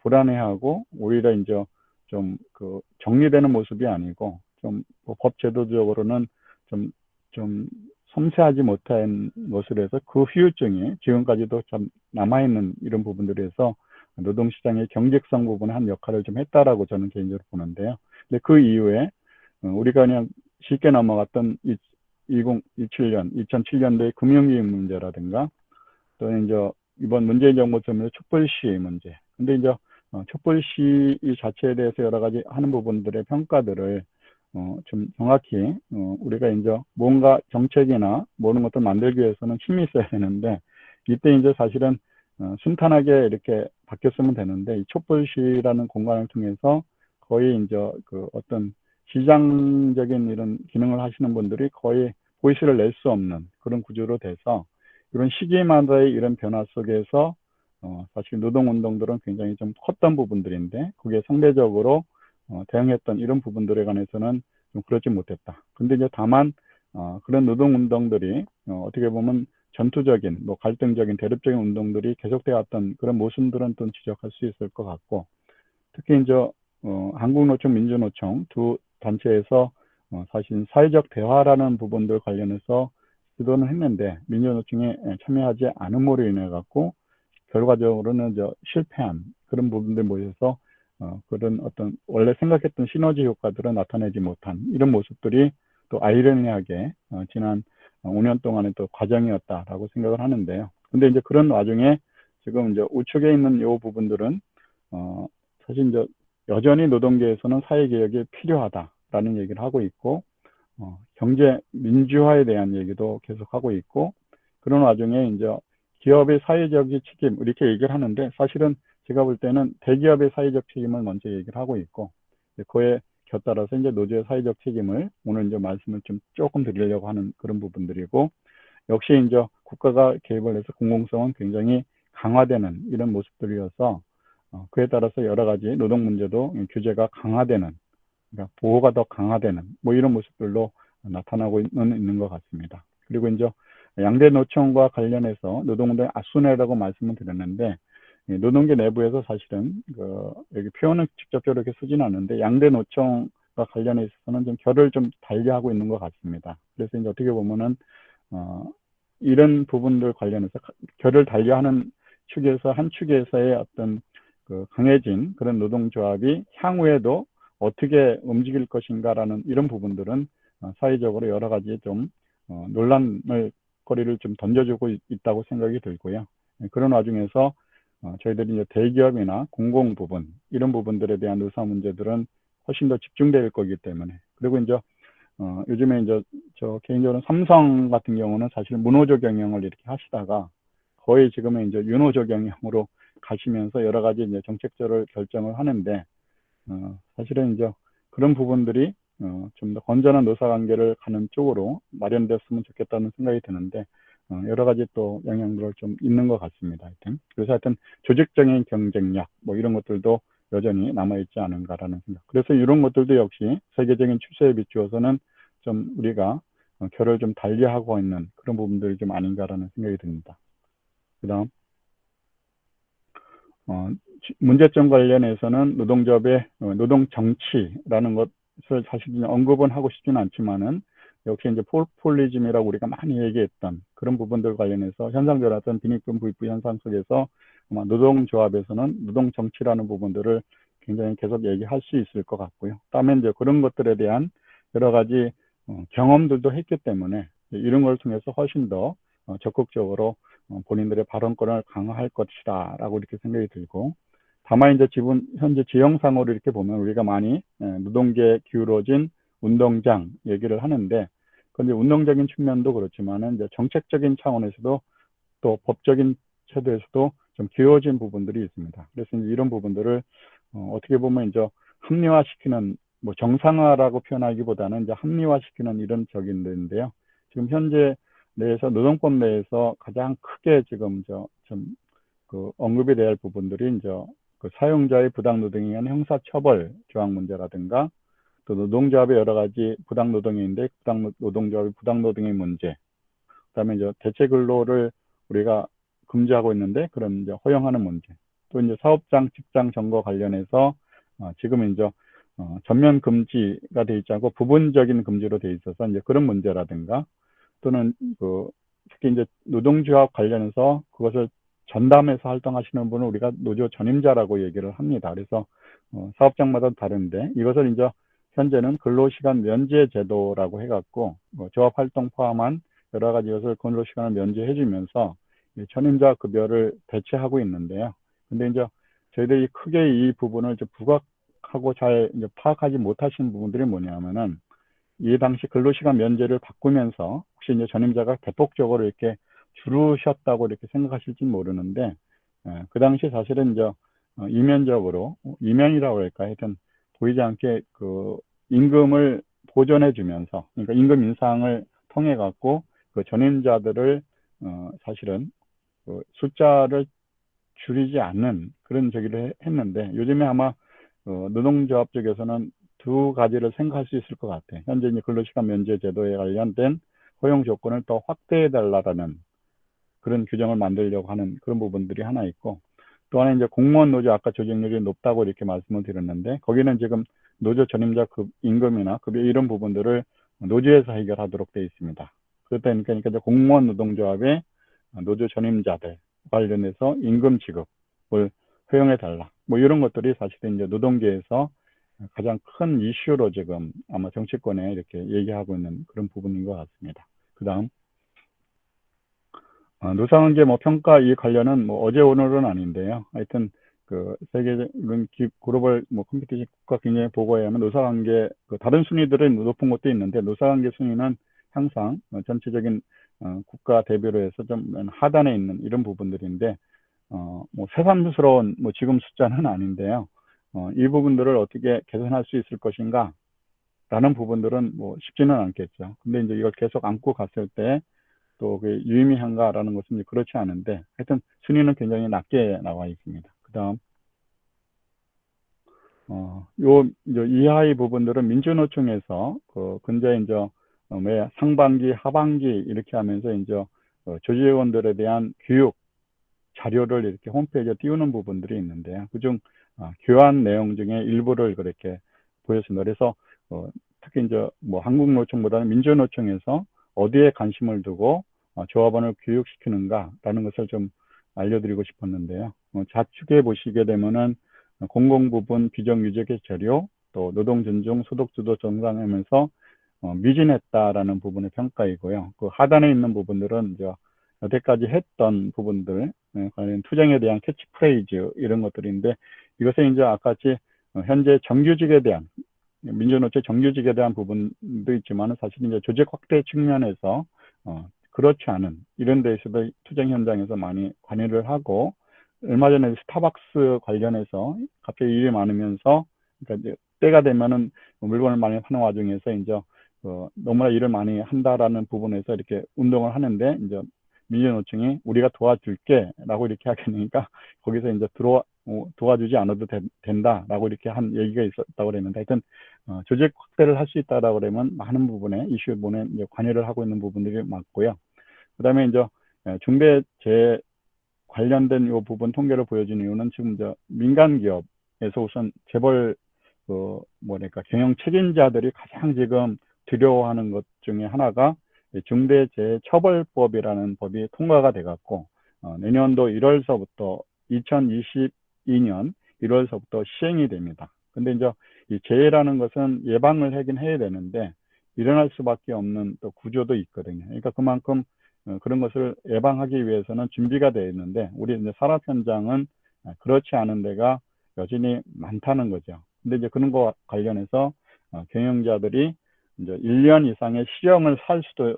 불안해하고 오히려 이제 좀 그 정리되는 모습이 아니고 좀뭐 법제도적으로는 좀 섬세하지 못한 것을 해서 그 후유증이 지금까지도 참 남아있는 이런 부분들에서 노동시장의 경직성 부분에 한 역할을 좀 했다라고 저는 개인적으로 보는데요. 근데 그 이후에 우리가 그냥 쉽게 넘어갔던 2007년, 2007년도의 금융위기 문제라든가 또는 이제 이번 문재인 정부 때문에 촛불 시위 문제. 근데 이제 촛불 시위 자체에 대해서 여러 가지 하는 부분들의 평가들을 좀 정확히 우리가 이제 뭔가 정책이나 모든 것들 만들기 위해서는 힘이 있어야 되는데 이때 이제 사실은 순탄하게 이렇게 바뀌었으면 되는데 이 촛불 시위라는 공간을 통해서 거의 이제 그 어떤 시장적인 이런 기능을 하시는 분들이 거의 보이스를 낼 수 없는 그런 구조로 돼서 이런 시기마다의 이런 변화 속에서 사실 노동운동들은 굉장히 좀 컸던 부분들인데 그게 상대적으로 대응했던 이런 부분들에 관해서는 좀 그렇지 못했다. 근데 이제 다만 그런 노동운동들이 어떻게 보면 전투적인 뭐 갈등적인 대립적인 운동들이 계속되어 왔던 그런 모습들은 또 지적할 수 있을 것 같고 특히 이제 한국노총, 민주노총 두 단체에서 사실 사회적 대화라는 부분들 관련해서 시도는 했는데 민주노총에 참여하지 않음으로 인해 갖고 결과적으로는 실패한 그런 부분들 모여서 그런 어떤 원래 생각했던 시너지 효과들은 나타내지 못한 이런 모습들이 또 아이러니하게 지난 5년 동안의 또 과정이었다라고 생각을 하는데요. 근데 이제 그런 와중에 지금 이제 우측에 있는 이 부분들은 사실 이제 여전히 노동계에서는 사회개혁이 필요하다라는 얘기를 하고 있고 경제 민주화에 대한 얘기도 계속하고 있고 그런 와중에 이제 기업의 사회적 책임 이렇게 얘기를 하는데 사실은 제가 볼 때는 대기업의 사회적 책임을 먼저 얘기를 하고 있고 그에 곁따라서 이제 노조의 사회적 책임을 오늘 이제 말씀을 좀 조금 드리려고 하는 그런 부분들이고 역시 이제 국가가 개입을 해서 공공성은 굉장히 강화되는 이런 모습들이어서 그에 따라서 여러 가지 노동 문제도 규제가 강화되는, 그러니까 보호가 더 강화되는 뭐 이런 모습들로 나타나고 있는 것 같습니다. 그리고 이제 양대 노총과 관련해서 노동운동의 악순환이라고 말씀을 드렸는데, 노동계 내부에서 사실은 여기 표현을 직접적으로 이렇게 쓰지는 않는데 양대 노총과 관련해 있어서는 좀 결을 좀 달리하고 있는 것 같습니다. 그래서 이제 어떻게 보면은 이런 부분들 관련해서 결을 달리하는 축에서 한 축에서의 어떤 강해진 그런 노동조합이 향후에도 어떻게 움직일 것인가라는 이런 부분들은 사회적으로 여러 가지 좀 논란을 거리를 좀 던져주고 있다고 생각이 들고요. 그런 와중에서 저희들이 이제 대기업이나 공공 부분 이런 부분들에 대한 의사 문제들은 훨씬 더 집중될 거기 때문에, 그리고 이제 요즘에 이제 저 개인적으로 삼성 같은 경우는 사실 문호조 경영을 이렇게 하시다가 거의 지금은 이제 윤호조 경영으로 가시면서 여러 가지 이제 정책적으로 결정을 하는데, 사실은 이제 그런 부분들이 좀 더 건전한 노사관계를 가는 쪽으로 마련됐으면 좋겠다는 생각이 드는데, 여러 가지 또 영향들을 좀 있는 것 같습니다. 하여튼. 그래서 하여튼 조직적인 경쟁력 뭐 이런 것들도 여전히 남아있지 않은가라는 생각. 그래서 이런 것들도 역시 세계적인 추세에 비추어서는 좀 우리가 결을 좀 달리하고 있는 그런 부분들이 좀 아닌가라는 생각이 듭니다. 그 다음 문제점 관련해서는 노동조합의 노동 정치라는 것을 사실 언급은 하고 싶지는 않지만은, 역시 이제 포퓰리즘이라고 우리가 많이 얘기했던 그런 부분들 관련해서 현상적으로 어떤 빈익분 부익부 현상 속에서 아마 노동조합에서는 노동 정치라는 부분들을 굉장히 계속 얘기할 수 있을 것 같고요. 다음에 이제 그런 것들에 대한 여러 가지 경험들도 했기 때문에 이런 걸 통해서 훨씬 더 적극적으로 본인들의 발언권을 강화할 것이다 라고 이렇게 생각이 들고, 다만 이제 지금 현재 지형상으로 이렇게 보면 우리가 많이 노동계에 기울어진 운동장 얘기를 하는데, 그런데 운동적인 측면도 그렇지만은 이제 정책적인 차원에서도 또 법적인 체도에서도 좀 기울어진 부분들이 있습니다. 그래서 이제 이런 부분들을 어떻게 보면 이제 합리화시키는, 뭐 정상화라고 표현하기보다는 이제 합리화시키는 이런 적인데요. 지금 현재 내에서 노동법 내에서 가장 크게 지금 좀 언급이 돼야 할 부분들이 이제 사용자의 부당 노동에 의한 형사처벌 조항 문제라든가, 또 노동조합의 여러 가지 부당 노동인데 노동조합의 부당 노동의 문제, 그다음에 이제 대체 근로를 우리가 금지하고 있는데 그런 이제 허용하는 문제, 또 이제 사업장 직장 점거 관련해서 지금 이제 전면 금지가 돼 있지 않고 부분적인 금지로 돼 있어서 이제 그런 문제라든가, 또는 특히 이제 노동조합 관련해서 그것을 전담해서 활동하시는 분은 우리가 노조 전임자라고 얘기를 합니다. 그래서 사업장마다 다른데 이것을 이제 현재는 근로시간 면제 제도라고 해갖고 조합 활동 포함한 여러 가지 것을 근로시간을 면제해 주면서 전임자 급여를 대체하고 있는데요. 근데 이제 저희들이 크게 이 부분을 이제 부각하고 잘 이제 파악하지 못하시는 부분들이 뭐냐면은, 이 당시 근로시간 면제를 바꾸면서 혹시 이제 전임자가 대폭적으로 이렇게 줄으셨다고 이렇게 생각하실지 모르는데, 그 당시 사실은 이제 이면적으로, 이면이라고 할까, 하여튼 보이지 않게 임금을 보존해 주면서, 그러니까 임금 인상을 통해 갖고 그 전임자들을 사실은 숫자를 줄이지 않는 그런 저기를 했는데, 요즘에 아마 노동조합 쪽에서는 두 가지를 생각할 수 있을 것 같아요. 현재 이제 근로시간 면제 제도에 관련된 허용 조건을 더 확대해 달라는 그런 규정을 만들려고 하는 그런 부분들이 하나 있고, 또 하나 이제 공무원 노조 아까 조직률이 높다고 이렇게 말씀을 드렸는데, 거기는 지금 노조 전임자 임금이나 급여 이런 부분들을 노조에서 해결하도록 되어 있습니다. 그렇다 보니까 이제 공무원 노동조합의 노조 전임자들 관련해서 임금 지급을 허용해 달라, 뭐 이런 것들이 사실은 이제 노동계에서 가장 큰 이슈로 지금 아마 정치권에 이렇게 얘기하고 있는 그런 부분인 것 같습니다. 그 다음 노사관계 뭐 평가 이 관련은 뭐 어제 오늘은 아닌데요. 하여튼 세계적인 글로벌 뭐 컴퓨티션 국가 경쟁 보고에 하면 노사관계 다른 순위들은 높은 것도 있는데, 노사관계 순위는 항상 전체적인 국가 대비로 해서 좀 하단에 있는 이런 부분들인데, 뭐 새삼스러운 뭐 지금 숫자는 아닌데요. 이 부분들을 어떻게 개선할 수 있을 것인가 라는 부분들은 뭐 쉽지는 않겠죠. 근데 이제 이걸 계속 안고 갔을 때 또 그 유의미한가라는 것은 이제 그렇지 않은데, 하여튼 순위는 굉장히 낮게 나와 있습니다. 그 다음, 이제 이하의 부분들은 민주노총에서 근제 이제 매 상반기, 하반기 이렇게 하면서 이제 조직원들에 대한 교육 자료를 이렇게 홈페이지에 띄우는 부분들이 있는데요. 그중 교환 내용 중에 일부를 그렇게 보였습니다. 그래서 특히 이제 뭐 한국노총보다는 민주노총에서 어디에 관심을 두고 조합원을 교육시키는가라는 것을 좀 알려드리고 싶었는데요. 좌측에 보시게 되면은 공공부분 비정규직의 재료, 또 노동존중, 소득주도 정상하면서 미진했다라는 부분의 평가이고요. 그 하단에 있는 부분들은 이제 여태까지 했던 부분들, 관련 투쟁에 대한 캐치프레이즈 이런 것들인데, 이것에 이제 아까같이 현재 정규직에 대한 민주노총 정규직에 대한 부분도 있지만 사실 이제 조직 확대 측면에서 그렇지 않은 이런 데에서도 투쟁 현장에서 많이 관여를 하고, 얼마 전에 스타벅스 관련해서 갑자기 일이 많으면서, 그러니까 이제 때가 되면은 물건을 많이 파는 와중에서 이제 너무나 일을 많이 한다라는 부분에서 이렇게 운동을 하는데, 이제 민주노총이 우리가 도와줄게라고 이렇게 하게 되니까 거기서 이제 도와주지 않아도 된다라고 이렇게 한 얘기가 있었다고 그랬는데, 하여튼 조직 확대를 할 수 있다라고 그러면 많은 부분에 이슈 부분에 이제 관여를 하고 있는 부분들이 많고요. 그다음에 이제 중대재해 관련된 이 부분 통계를 보여준 이유는 지금 이제 민간 기업에서 우선 재벌 뭐랄까 경영 책임자들이 가장 지금 두려워하는 것 중에 하나가 중대재해처벌법이라는 법이 통과가 돼 갖고 내년도 1월서부터 2022년 1월서부터 시행이 됩니다. 근데 이제 이 재해라는 것은 예방을 하긴 해야 되는데 일어날 수밖에 없는 또 구조도 있거든요. 그러니까 그만큼 그런 것을 예방하기 위해서는 준비가 되어 있는데, 우리 이제 산업 현장은 그렇지 않은 데가 여전히 많다는 거죠. 근데 이제 그런 거 관련해서 경영자들이 이제 1년 이상의 실형을 살 수도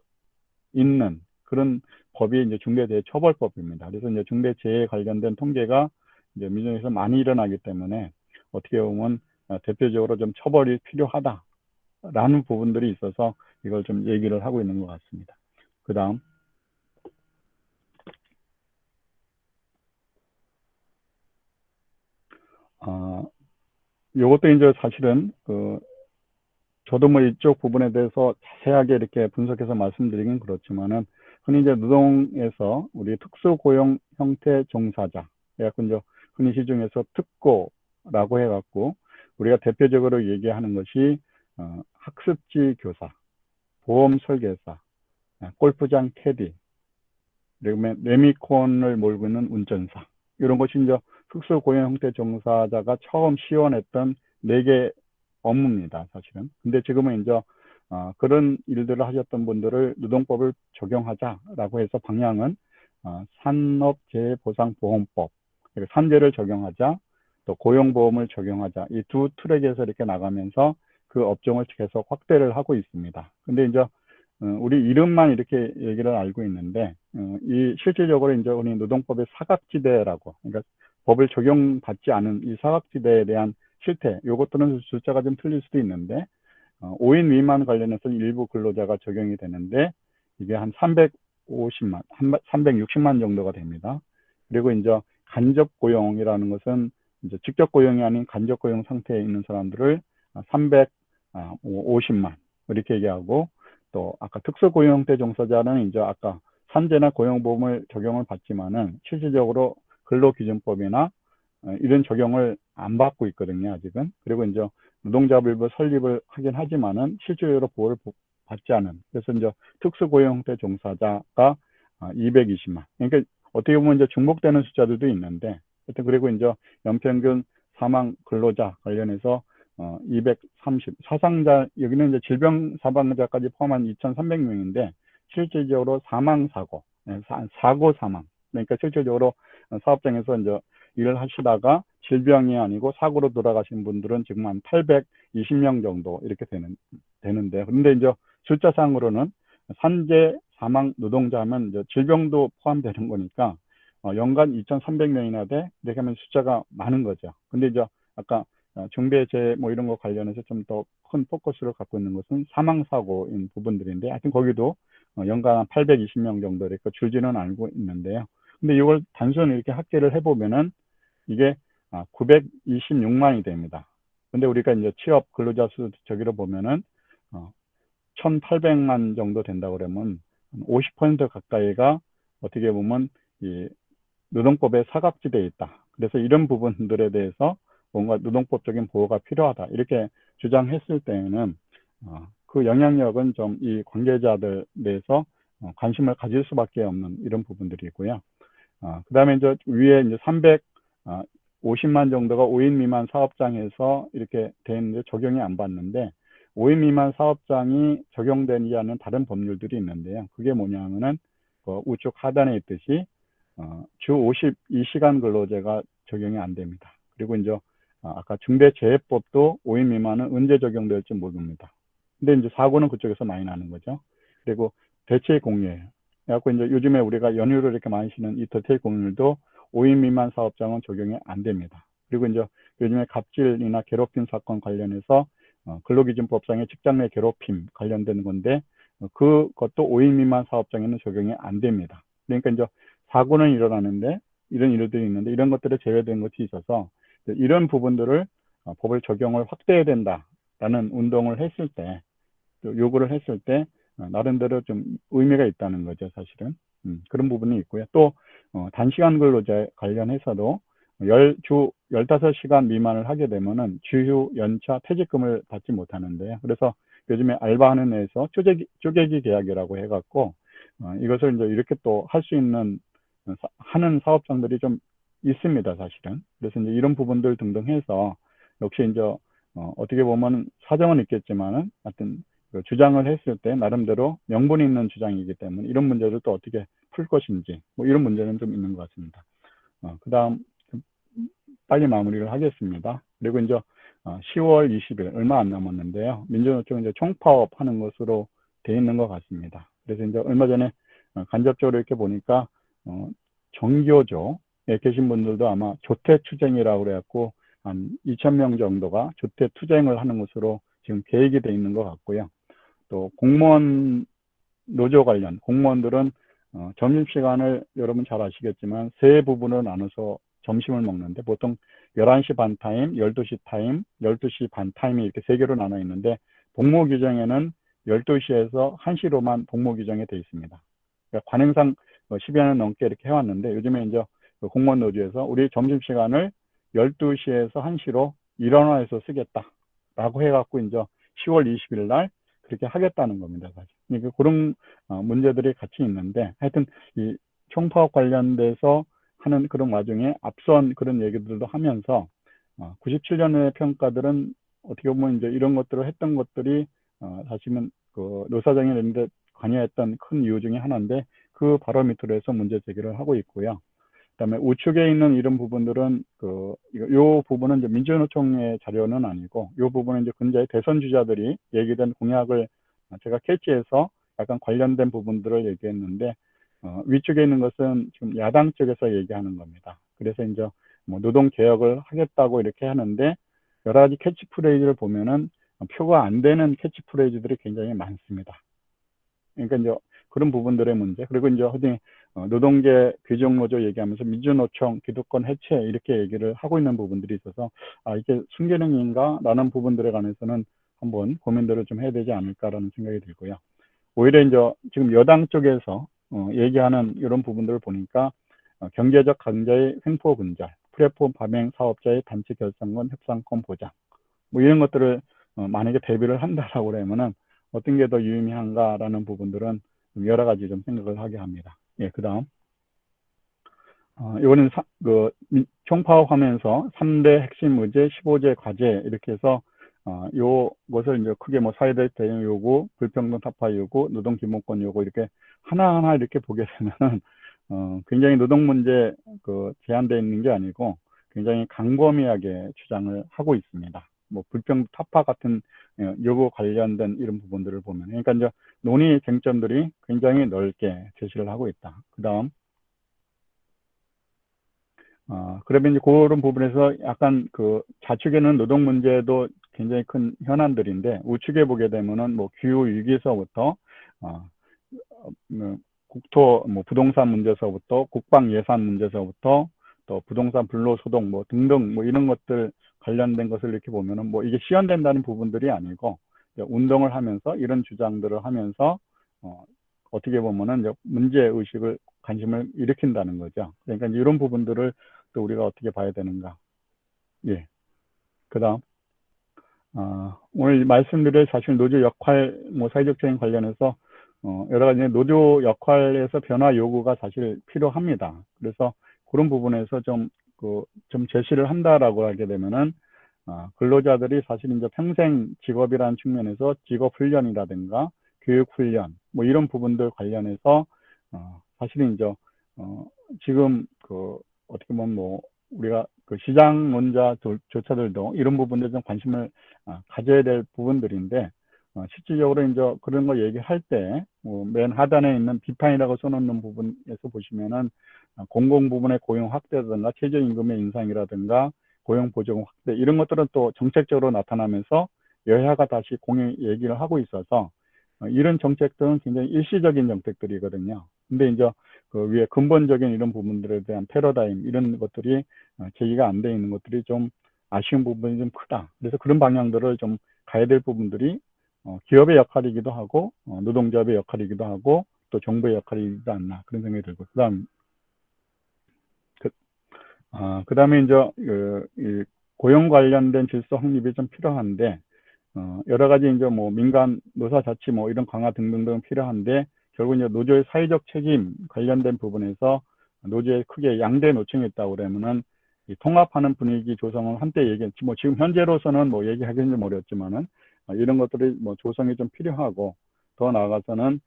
있는 그런 법이 이제 중대재해처벌법입니다. 그래서 이제 중대재해 관련된 통계가 이제 민중에서 많이 일어나기 때문에 어떻게 보면 대표적으로 좀 처벌이 필요하다라는 부분들이 있어서 이걸 좀 얘기를 하고 있는 것 같습니다. 그 다음, 요것도 이제 사실은 저도 뭐 이쪽 부분에 대해서 자세하게 이렇게 분석해서 말씀드리긴 그렇지만은, 흔히 이제 노동에서 우리 특수고용 형태 종사자, 그래갖고 이제 흔히 시중에서 특고라고 해갖고 우리가 대표적으로 얘기하는 것이 학습지 교사, 보험 설계사, 골프장 캐디, 그리고 레미콘을 몰고 있는 운전사, 이런 것이 이제 특수고용 형태 종사자가 처음 시원했던 4개 업무입니다, 사실은. 근데 지금은 이제 그런 일들을 하셨던 분들을 노동법을 적용하자라고 해서 방향은 산업재해보상보험법, 산재를 적용하자, 또 고용보험을 적용하자, 이 두 트랙에서 이렇게 나가면서 그 업종을 계속 확대를 하고 있습니다. 근데 이제 우리 이름만 이렇게 얘기를 알고 있는데, 이 실질적으로 이제 우리 노동법의 사각지대라고, 그러니까 법을 적용받지 않은 이 사각지대에 대한 실태, 요것들은 숫자가 좀 틀릴 수도 있는데, 5인 미만 관련해서 일부 근로자가 적용이 되는데, 이게 한 350만, 360만 정도가 됩니다. 그리고 이제 간접 고용이라는 것은 이제 직접 고용이 아닌 간접 고용 상태에 있는 사람들을 350만 이렇게 얘기하고, 또 아까 특수고용 형태 종사자는 이제 아까 산재나 고용보험을 적용을 받지만은 실질적으로 근로기준법이나 이런 적용을 안 받고 있거든요, 아직은. 그리고 이제 노동자불부 설립을 하긴 하지만은 실질적으로 보호를 받지 않은. 그래서 이제 특수고용 형태 종사자가 220만. 그러니까 어떻게 보면 이제 중복되는 숫자들도 있는데, 하여튼 그리고 이제 연평균 사망 근로자 관련해서 230 사상자, 여기는 이제 질병 사망자까지 포함한 2,300명인데 실질적으로 사망 사고, 사고 사망. 그러니까 실질적으로 사업장에서 이제 일을 하시다가 질병이 아니고 사고로 돌아가신 분들은 지금 한 820명 정도 이렇게 되는데, 근데 이제 숫자상으로는 산재 사망 노동자 하면 이제 질병도 포함되는 거니까 연간 2,300명이나 돼. 이렇게 하면 숫자가 많은 거죠. 근데 이제 아까 중대재해 뭐 이런 거 관련해서 좀 더 큰 포커스를 갖고 있는 것은 사망사고인 부분들인데, 하여튼 거기도 연간 한 820명 정도 이렇게 줄지는 않고 있는데요. 근데 이걸 단순히 이렇게 합계를 해보면은 이게 926만이 됩니다. 근데 우리가 이제 취업 근로자 수 저기로 보면은 1,800만 정도 된다고 그러면 50% 가까이가 어떻게 보면 이 노동법에 사각지대에 있다. 그래서 이런 부분들에 대해서 뭔가 노동법적인 보호가 필요하다. 이렇게 주장했을 때에는 그 영향력은 좀 이 관계자들 내에서 관심을 가질 수밖에 없는 이런 부분들이고요. 그 다음에 이제 위에 이제 350만 정도가 5인 미만 사업장에서 이렇게 돼 있는데 적용이 안 받는데 5인 미만 사업장이 적용되지 않는 다른 법률들이 있는데요. 그게 뭐냐면은 우측 하단에 있듯이 주 52시간 근로제가 적용이 안 됩니다. 그리고 이제 아까 중대재해법도 5인 미만은 언제 적용될지 모릅니다. 근데 이제 사고는 그쪽에서 많이 나는 거죠. 그리고 대체 공휴일. 그래갖고 이제 요즘에 우리가 연휴를 이렇게 많이 쉬는 이 대체 공휴일도 5인 미만 사업장은 적용이 안 됩니다. 그리고 이제 요즘에 갑질이나 괴롭힘 사건 관련해서 근로기준법상의 직장 내 괴롭힘 관련된 건데 그것도 5인 미만 사업장에는 적용이 안 됩니다. 그러니까 이제 사고는 일어나는데 이런 일들이 있는데 이런 것들에 제외된 것이 있어서 이런 부분들을 법을 적용을 확대해야 된다라는 운동을 했을 때 요구를 했을 때 나름대로 좀 의미가 있다는 거죠, 사실은. 그런 부분이 있고요. 또 단시간 근로제 관련해서도 주 15시간 미만을 하게 되면은 주휴, 연차, 퇴직금을 받지 못하는데요. 그래서 요즘에 알바하는 데에서 쪼개기 계약이라고 해갖고 이것을 이제 이렇게 또 할 수 있는 하는 사업장들이 좀 있습니다, 사실은. 그래서 이제 이런 부분들 등등 해서 역시 이제 어떻게 보면 사정은 있겠지만은 하여튼 그 주장을 했을 때 나름대로 명분 있는 주장이기 때문에 이런 문제를 또 어떻게 풀 것인지 뭐 이런 문제는 좀 있는 것 같습니다. 그 다음 빨리 마무리를 하겠습니다. 그리고 이제 10월 20일 얼마 안 남았는데요. 민주노총 이제 총파업하는 것으로 돼 있는 것 같습니다. 그래서 이제 얼마 전에 간접적으로 이렇게 보니까 정교조에 계신 분들도 아마 조퇴투쟁이라고 그래갖고 한 2,000명 정도가 조퇴투쟁을 하는 것으로 지금 계획이 돼 있는 것 같고요. 또 공무원 노조 관련 공무원들은 점심시간을 여러분 잘 아시겠지만 세 부분으로 나눠서 점심을 먹는데 보통 11시 반 타임, 12시 타임, 12시 반 타임이 이렇게 세 개로 나눠 있는데 복무 규정에는 12시에서 1시로만 복무 규정이 되어 있습니다. 그러니까 관행상 10여 년 넘게 이렇게 해왔는데 요즘에 이제 공무원 노조에서 우리 점심시간을 12시에서 1시로 일원화해서 쓰겠다라고 해갖고 이제 10월 20일 날 그렇게 하겠다는 겁니다, 사실. 그러니까 그런 문제들이 같이 있는데 하여튼 이 총파업 관련돼서 하는 그런 와중에 앞선 그런 얘기들도 하면서 97년의 평가들은 어떻게 보면 이제 이런 것들을 했던 것들이 사실은 그 노사정에 있는데 관여했던 큰 이유 중에 하나인데 그 바로 밑으로 해서 문제 제기를 하고 있고요. 그다음에 우측에 있는 이런 부분들은 요 부분은 이제 민주노총의 자료는 아니고 요 부분은 이제 근자의 대선 주자들이 얘기된 공약을 제가 캐치해서 약간 관련된 부분들을 얘기했는데 위쪽에 있는 것은 지금 야당 쪽에서 얘기하는 겁니다. 그래서 이제 뭐 노동 개혁을 하겠다고 이렇게 하는데 여러 가지 캐치프레이즈를 보면은 표가 안 되는 캐치프레이즈들이 굉장히 많습니다. 그러니까 이제 그런 부분들의 문제. 그리고 이제 어디 노동계 귀족노조 얘기하면서 민주노총 기득권 해체 이렇게 얘기를 하고 있는 부분들이 있어서 이게 순기능인가 라는 부분들에 관해서는 한번 고민들을 좀 해야 되지 않을까라는 생각이 들고요. 오히려 이제 지금 여당 쪽에서 얘기하는 이런 부분들을 보니까 경제적 강자의 횡포 근절, 플랫폼 발행 사업자의 단체 결산권 협상권 보장 뭐 이런 것들을 만약에 대비를 한다라고 그러면은 어떤 게 더 유의미한가라는 부분들은 여러 가지 좀 생각을 하게 합니다. 예, 그 다음. 이거는 총파업하면서 3대 핵심 의제, 15제 과제 이렇게 해서 요것을 이제 크게 뭐 사회적 대응 요구, 불평등 타파 요구, 노동 기본권 요구 이렇게 하나하나 이렇게 보게 되면은 굉장히 노동 문제 제한되어 있는 게 아니고 굉장히 강범위하게 주장을 하고 있습니다. 뭐 불평등 타파 같은 요구 관련된 이런 부분들을 보면 그러니까 이제 논의 쟁점들이 굉장히 넓게 제시를 하고 있다. 그 다음 그러면 이제 그런 부분에서 약간 좌측에는 노동 문제도 굉장히 큰 현안들인데 우측에 보게 되면은 뭐 기후 위기서부터 국토, 부동산 문제서부터 국방 예산 문제서부터 또 부동산 불로소득 등등 이런 것들 관련된 것을 이렇게 보면은 이게 시연된다는 부분들이 아니고 운동을 하면서 이런 주장들을 하면서 어떻게 보면은 이제 문제 의식을 관심을 일으킨다는 거죠. 그러니까 이런 부분들을 또 우리가 어떻게 봐야 되는가. 예. 그다음 오늘 말씀드릴 사실 노조 역할, 사회적 책임 관련해서 여러 가지 노조 역할에서 변화 요구가 사실 필요합니다. 그래서 그런 부분에서 좀 제시를 한다라고 하게 되면은 근로자들이 사실 이제 평생 직업이라는 측면에서 직업 훈련이라든가 교육 훈련 이런 부분들 관련해서 사실은 이제 지금 어떻게 보면 우리가 시장론자조차들도 이런 부분에 좀 관심을 가져야 될 부분들인데 실질적으로 이제 그런 거 얘기할 때 맨 하단에 있는 비판이라고 써놓는 부분에서 보시면은 공공 부문의 고용 확대라든가 최저임금의 인상이라든가 고용보조금 확대 이런 것들은 또 정책적으로 나타나면서 여야가 다시 공유 얘기를 하고 있어서 이런 정책들은 굉장히 일시적인 정책들이거든요. 근데 이제 그 위에 근본적인 이런 부분들에 대한 패러다임 이런 것들이 제기가 안 돼 있는 것들이 좀 아쉬운 부분이 좀 크다. 그래서 그런 방향들을 좀 가야 될 부분들이 기업의 역할이기도 하고 노동조합의 역할이기도 하고 또 정부의 역할이기도 않나 그런 생각이 들고 그다음에 이제 이 고용 관련된 질서 확립이 좀 필요한데 여러 가지 이제 민간 노사 자치 이런 강화 등등등 필요한데 결국 이제 노조의 사회적 책임 관련된 부분에서 노조에 크게 양대 노총이 있다고 그러면은 이 통합하는 분위기 조성을 한때 얘기했지 지금 현재로서는 얘기하기는 좀 어렵지만은 이런 것들이 조성이 좀 필요하고 더 나아가서는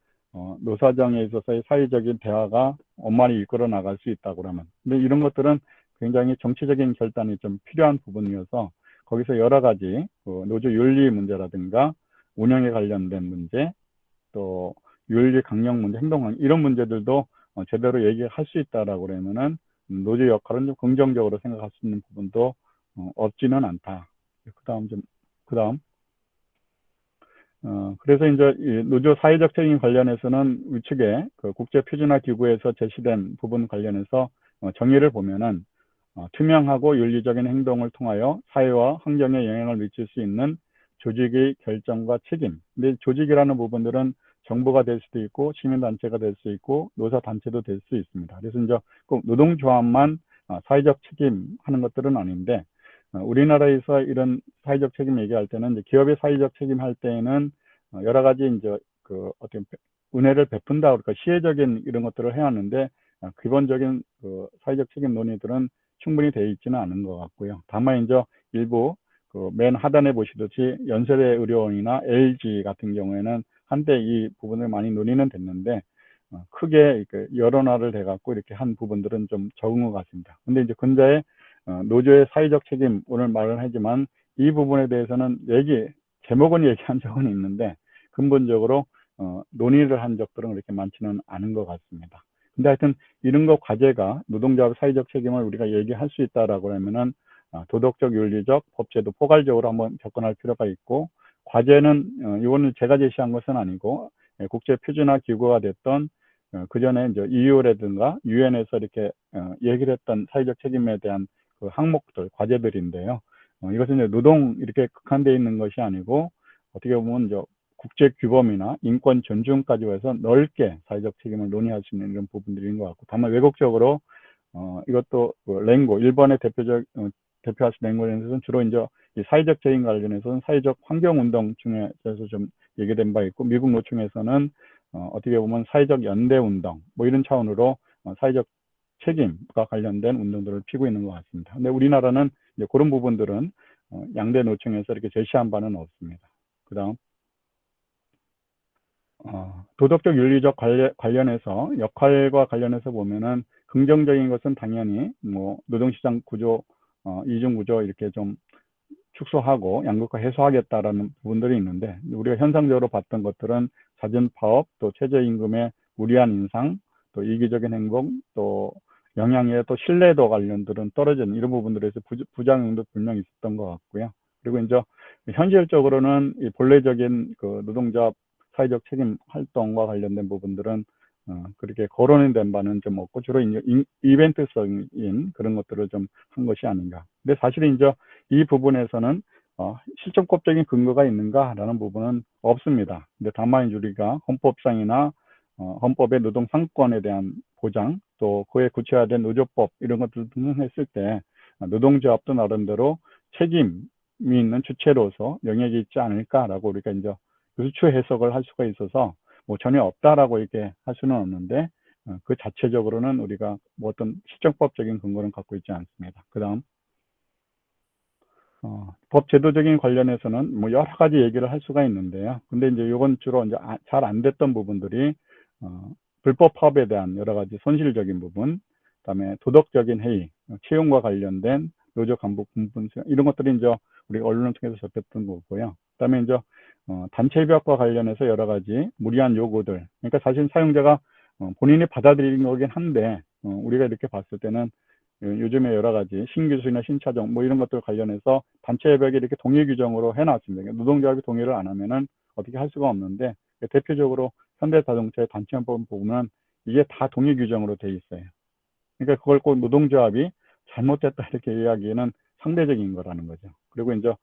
노사정에 있어서의 사회적인 대화가 원만히 이끌어 나갈 수 있다고 그러면 근데 이런 것들은 굉장히 정치적인 결단이 좀 필요한 부분이어서 거기서 여러 가지 노조 윤리 문제라든가 운영에 관련된 문제 또 윤리 강령 문제 행동 이런 문제들도 제대로 얘기할 수 있다라고 그러면은 노조 역할은 좀 긍정적으로 생각할 수 있는 부분도 없지는 않다. 그다음 그래서 이제 이 노조 사회적 책임 관련해서는 우측에 그 국제표준화기구에서 제시된 부분 관련해서 정의를 보면은 투명하고 윤리적인 행동을 통하여 사회와 환경에 영향을 미칠 수 있는 조직의 결정과 책임. 근데 조직이라는 부분들은 정부가 될 수도 있고 시민단체가 될 수 있고 노사단체도 될 수 있습니다. 그래서 이제 꼭 노동조합만 사회적 책임하는 것들은 아닌데 우리나라에서 이런 사회적 책임 얘기할 때는 이제 기업의 사회적 책임 할 때에는 여러 가지 이제 그 어떤 은혜를 베푼다 그럴까 시혜적인 이런 것들을 해왔는데 기본적인 그 사회적 책임 논의들은 충분히 되어 있지는 않은 것 같고요. 다만 이제 일부 그 맨 하단에 보시듯이 연세대 의료원이나 LG 같은 경우에는 한때 이 부분을 많이 논의는 됐는데 크게 여론화를 돼갖고 이렇게 한 부분들은 좀 적은 것 같습니다. 근데 이제 근자에 노조의 사회적 책임 오늘 말을 하지만 이 부분에 대해서는 제목은 얘기한 적은 있는데 근본적으로 논의를 한 적들은 그렇게 많지는 않은 것 같습니다. 근데 하여튼 이런 거 과제가 노동조합 사회적 책임을 우리가 얘기할 수 있다라고 하면은 도덕적, 윤리적, 법제도 포괄적으로 한번 접근할 필요가 있고 과제는 이거는 제가 제시한 것은 아니고 국제 표준화 기구가 됐던 그 전에 이제 EU라든가 유엔에서 이렇게 얘기를 했던 사회적 책임에 대한 그 항목들, 과제들인데요. 이것은 이제 노동 이렇게 국한되어 있는 것이 아니고 어떻게 보면 이제 국제 규범이나 인권 존중까지 해서 넓게 사회적 책임을 논의할 수 있는 이런 부분들인 것 같고 다만 외국적으로 이것도 랭고 일본의 대표하신 랭고에서는 주로 이제 이 사회적 책임 관련해서는 사회적 환경운동 중에서 좀 얘기된 바 있고 미국 노총에서는 어떻게 보면 사회적 연대운동 이런 차원으로 사회적 책임과 관련된 운동들을 피고 있는 것 같습니다. 근데 우리나라는 이제 그런 부분들은 양대 노총에서 이렇게 제시한 바는 없습니다. 그다음 도덕적 윤리적 관련해서 역할과 관련해서 보면은 긍정적인 것은 당연히 노동시장 구조 이중 구조 이렇게 좀 축소하고 양극화 해소하겠다라는 부분들이 있는데 우리가 현상적으로 봤던 것들은 잦은 파업 또 최저임금의 무리한 인상 또 이기적인 행동 또 영향에 또 신뢰도 관련들은 떨어지는 이런 부분들에서 부작용도 분명히 있었던 것 같고요. 그리고 이제 현실적으로는 이 본래적인 그 노동조합 사회적 책임 활동과 관련된 부분들은 그렇게 거론이 된 바는 좀 없고 주로 이벤트성인 그런 것들을 좀 한 것이 아닌가. 근데 사실 이제 이 부분에서는 실존법적인 근거가 있는가라는 부분은 없습니다. 근데 다만 우리가 헌법상이나 헌법의 노동 상권에 대한 보장, 또 그에 구체화된 노조법 이런 것들을 등등했을 때 노동조합도 나름대로 책임이 있는 주체로서 영역이 있지 않을까라고 우리가 이제 유추 해석을 할 수가 있어서 뭐 전혀 없다라고 이렇게 할 수는 없는데 그 자체적으로는 우리가 뭐 어떤 실정법적인 근거는 갖고 있지 않습니다. 그 다음 법 제도적인 관련해서는 뭐 여러 가지 얘기를 할 수가 있는데요. 근데 이제 이건 주로 이제 잘 안 됐던 부분들이 불법 파업에 대한 여러 가지 손실적인 부분, 그다음에 도덕적인 해이, 채용과 관련된 노조 간부 분분 이런 것들이 이제 우리 언론을 통해서 접했던 거고요. 그다음에 이제 단체 협약과 관련해서 여러 가지 무리한 요구들. 그러니까 사실 사용자가 본인이 받아들이는 거긴 한데 우리가 이렇게 봤을 때는 요즘에 여러 가지 신규수나 신차종 뭐 이런 것들 관련해서 단체 협약에 이렇게 동의 규정으로 해놨습니다. 그러니까 노동조합이 동의를 안 하면은 어떻게 할 수가 없는데 대표적으로 현대자동차의 단체 협약 보면 이게 다 동의 규정으로 돼 있어요. 그러니까 그걸 꼭 노동조합이 잘못됐다 이렇게 이야기는 상대적인 거라는 거죠. 그리고 이제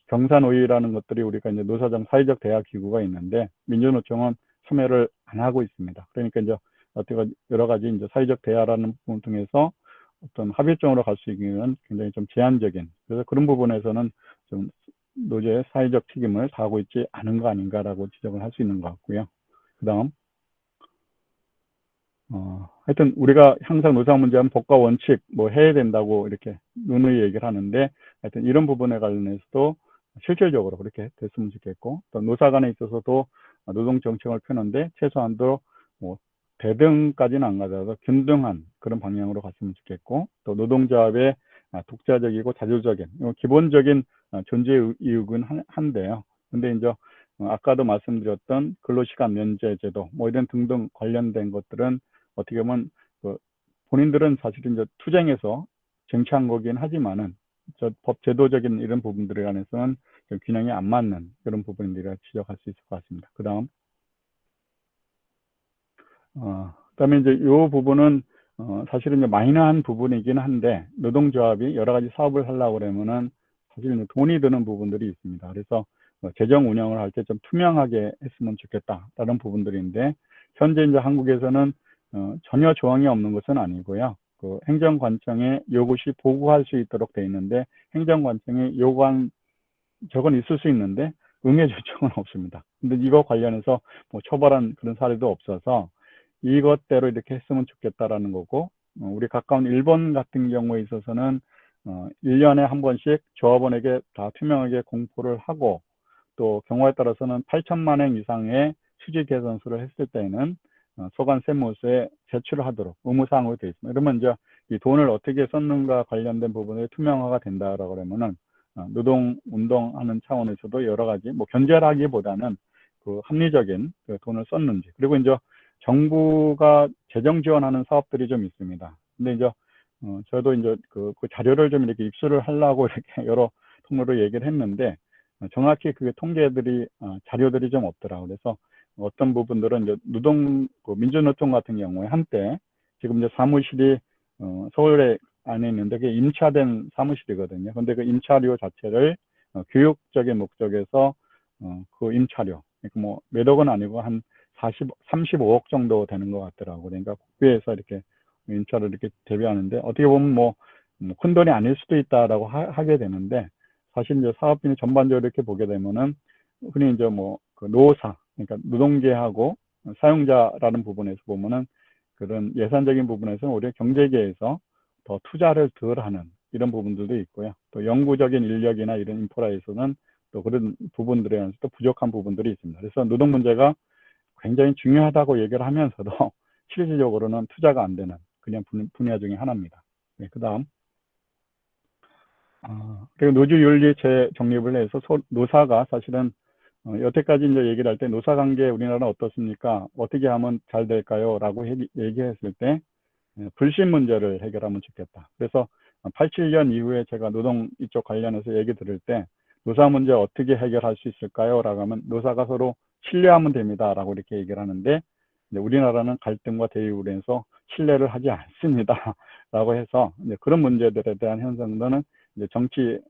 경산노위라는 것들이 우리가 이제 노사정 사회적 대화 기구가 있는데 민주노총은 참여를 안 하고 있습니다. 그러니까 이제 어떻게 여러 가지 이제 사회적 대화라는 부분을 통해서 어떤 합의점으로 갈 수 있기는 굉장히 좀 제한적인, 그래서 그런 부분에서는 좀 노조의 사회적 책임을 다하고 있지 않은 거 아닌가라고 지적을 할 수 있는 것 같고요. 그 다음 하여튼 우리가 항상 노사 문제하면 법과 원칙 뭐 해야 된다고 이렇게 누누이 얘기를 하는데 하여튼 이런 부분에 관련해서도 실질적으로 그렇게 됐으면 좋겠고, 또 노사 간에 있어서도 노동 정책을 펴는데 최소한도 뭐 대등까지는 안 가더라도 균등한 그런 방향으로 갔으면 좋겠고, 또 노동조합의 독자적이고 자주적인 기본적인 존재 이유는 한데요. 근데 이제 아까도 말씀드렸던 근로시간 면제 제도 뭐 이런 등등 관련된 것들은 어떻게 보면 그 본인들은 사실은 이제 투쟁해서 쟁취한 거긴 하지만은 저 법 제도적인 이런 부분들에 관해서는 균형이 안 맞는 그런 부분들이라 지적할 수 있을 것 같습니다. 그다음 그다음에 이제 이 부분은 사실은 이제 마이너한 부분이긴 한데 노동조합이 여러 가지 사업을 하려고 그러면은 사실은 돈이 드는 부분들이 있습니다. 그래서 재정 운영을 할 때 좀 투명하게 했으면 좋겠다라는 부분들인데 현재 이제 한국에서는 전혀 조항이 없는 것은 아니고요. 그 행정관청에 요구 시 보고할 수 있도록 돼 있는데 행정관청에 요구한 적은 있을 수 있는데 응해 조청은 없습니다. 근데 이거 관련해서 뭐 처벌한 그런 사례도 없어서 이것대로 이렇게 했으면 좋겠다라는 거고, 우리 가까운 일본 같은 경우에 있어서는 1년에 한 번씩 조합원에게 다 투명하게 공포를 하고, 또 경우에 따라서는 8천만 원 이상의 수지 개선서를 했을 때는 소관 세무서에 제출을 하도록 의무사항으로 되어 있습니다. 그러면 이제 이 돈을 어떻게 썼는가 관련된 부분이 투명화가 된다라고 그러면은 노동 운동하는 차원에서도 여러 가지 뭐 견제라기보다는 그 합리적인 그 돈을 썼는지, 그리고 이제 정부가 재정 지원하는 사업들이 좀 있습니다. 근데 이제 저도 이제 그 자료를 좀 이렇게 입수를 하려고 이렇게 여러 통로로 얘기를 했는데 정확히 그 통계들이 자료들이 좀 없더라고요. 그래서 어떤 부분들은 이제 그 민주노총 같은 경우에 한때 지금 이제 사무실이 서울에 안에 있는데 그게 임차된 사무실이거든요. 근데 그 임차료 자체를 교육적인 목적에서 그 임차료, 그러니까 뭐 몇 억은 아니고 한 35억 정도 되는 것 같더라고요. 그러니까 국비에서 이렇게 임차를 이렇게 대비하는데 어떻게 보면 뭐 큰 돈이 아닐 수도 있다라고 하게 되는데, 사실 이제 사업비는 전반적으로 이렇게 보게 되면은 흔히 이제 뭐 그 노사, 그러니까 노동계하고 사용자라는 부분에서 보면은 그런 예산적인 부분에서는 오히려 경제계에서 더 투자를 덜 하는 이런 부분들도 있고요. 또 영구적인 인력이나 이런 인프라에서는 또 그런 부분들에 대해서 또 부족한 부분들이 있습니다. 그래서 노동 문제가 굉장히 중요하다고 얘기를 하면서도 실질적으로는 투자가 안 되는 그냥 분야 중에 하나입니다. 네, 그 다음 그리고 노조윤리 재정립을 해서 노사가 사실은 여태까지 이제 얘기를 할 때 노사관계 우리나라는 어떻습니까? 어떻게 하면 잘 될까요? 라고 얘기했을 때 불신 문제를 해결하면 좋겠다. 그래서 87년 이후에 제가 노동 이쪽 관련해서 얘기 들을 때 노사 문제 어떻게 해결할 수 있을까요? 라고 하면 노사가 서로 신뢰하면 됩니다라고 이렇게 얘기를 하는데, 이제 우리나라는 갈등과 대립으로 해서 신뢰를 하지 않습니다라고 해서 이제 그런 문제들에 대한 현상들은 이제 정치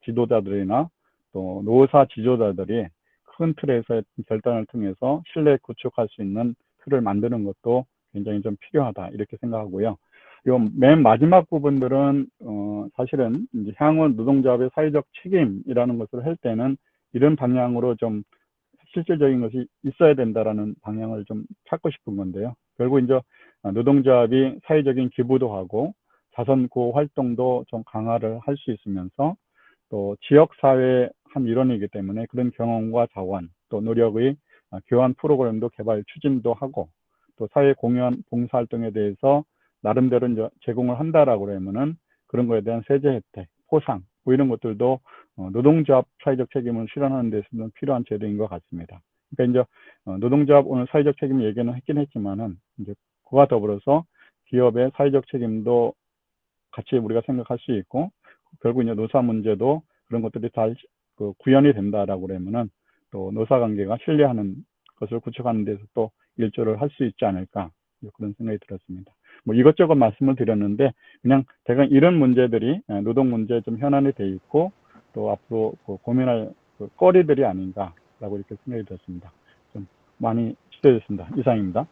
지도자들이나 또 노사 지도자들이 큰 틀에서 결단을 통해서 신뢰 구축할 수 있는 틀을 만드는 것도 굉장히 좀 필요하다 이렇게 생각하고요. 요 맨 마지막 부분들은 사실은 이제 향후 노동조합의 사회적 책임이라는 것을 할 때는 이런 방향으로 좀 실질적인 것이 있어야 된다라는 방향을 좀 찾고 싶은 건데요. 결국 이제 노동조합이 사회적인 기부도 하고 자선 구호 활동도 좀 강화를 할 수 있으면서 또 지역사회의 한 일원이기 때문에 그런 경험과 자원 또 노력의 교환 프로그램도 개발 추진도 하고 또 사회 공연 봉사활동에 대해서 나름대로 이제 제공을 한다라고 그러면은 그런 거에 대한 세제 혜택, 포상 뭐 이런 것들도 노동조합 사회적 책임을 실현하는 데 있어서는 필요한 제도인 것 같습니다. 그러니까 이제 노동조합 오늘 사회적 책임 얘기는 했긴 했지만은 이제 그와 더불어서 기업의 사회적 책임도 같이 우리가 생각할 수 있고 결국 이제 노사 문제도 그런 것들이 다 구현이 된다라고 그러면은 또 노사 관계가 신뢰하는 것을 구축하는 데서 또 일조를 할 수 있지 않을까 그런 생각이 들었습니다. 뭐 이것저것 말씀을 드렸는데 그냥 대강 이런 문제들이 노동 문제에 좀 현안이 돼 있고 또 앞으로 고민할 거리들이 아닌가라고 이렇게 생각이 들었습니다. 좀 많이 취재됐습니다. 이상입니다.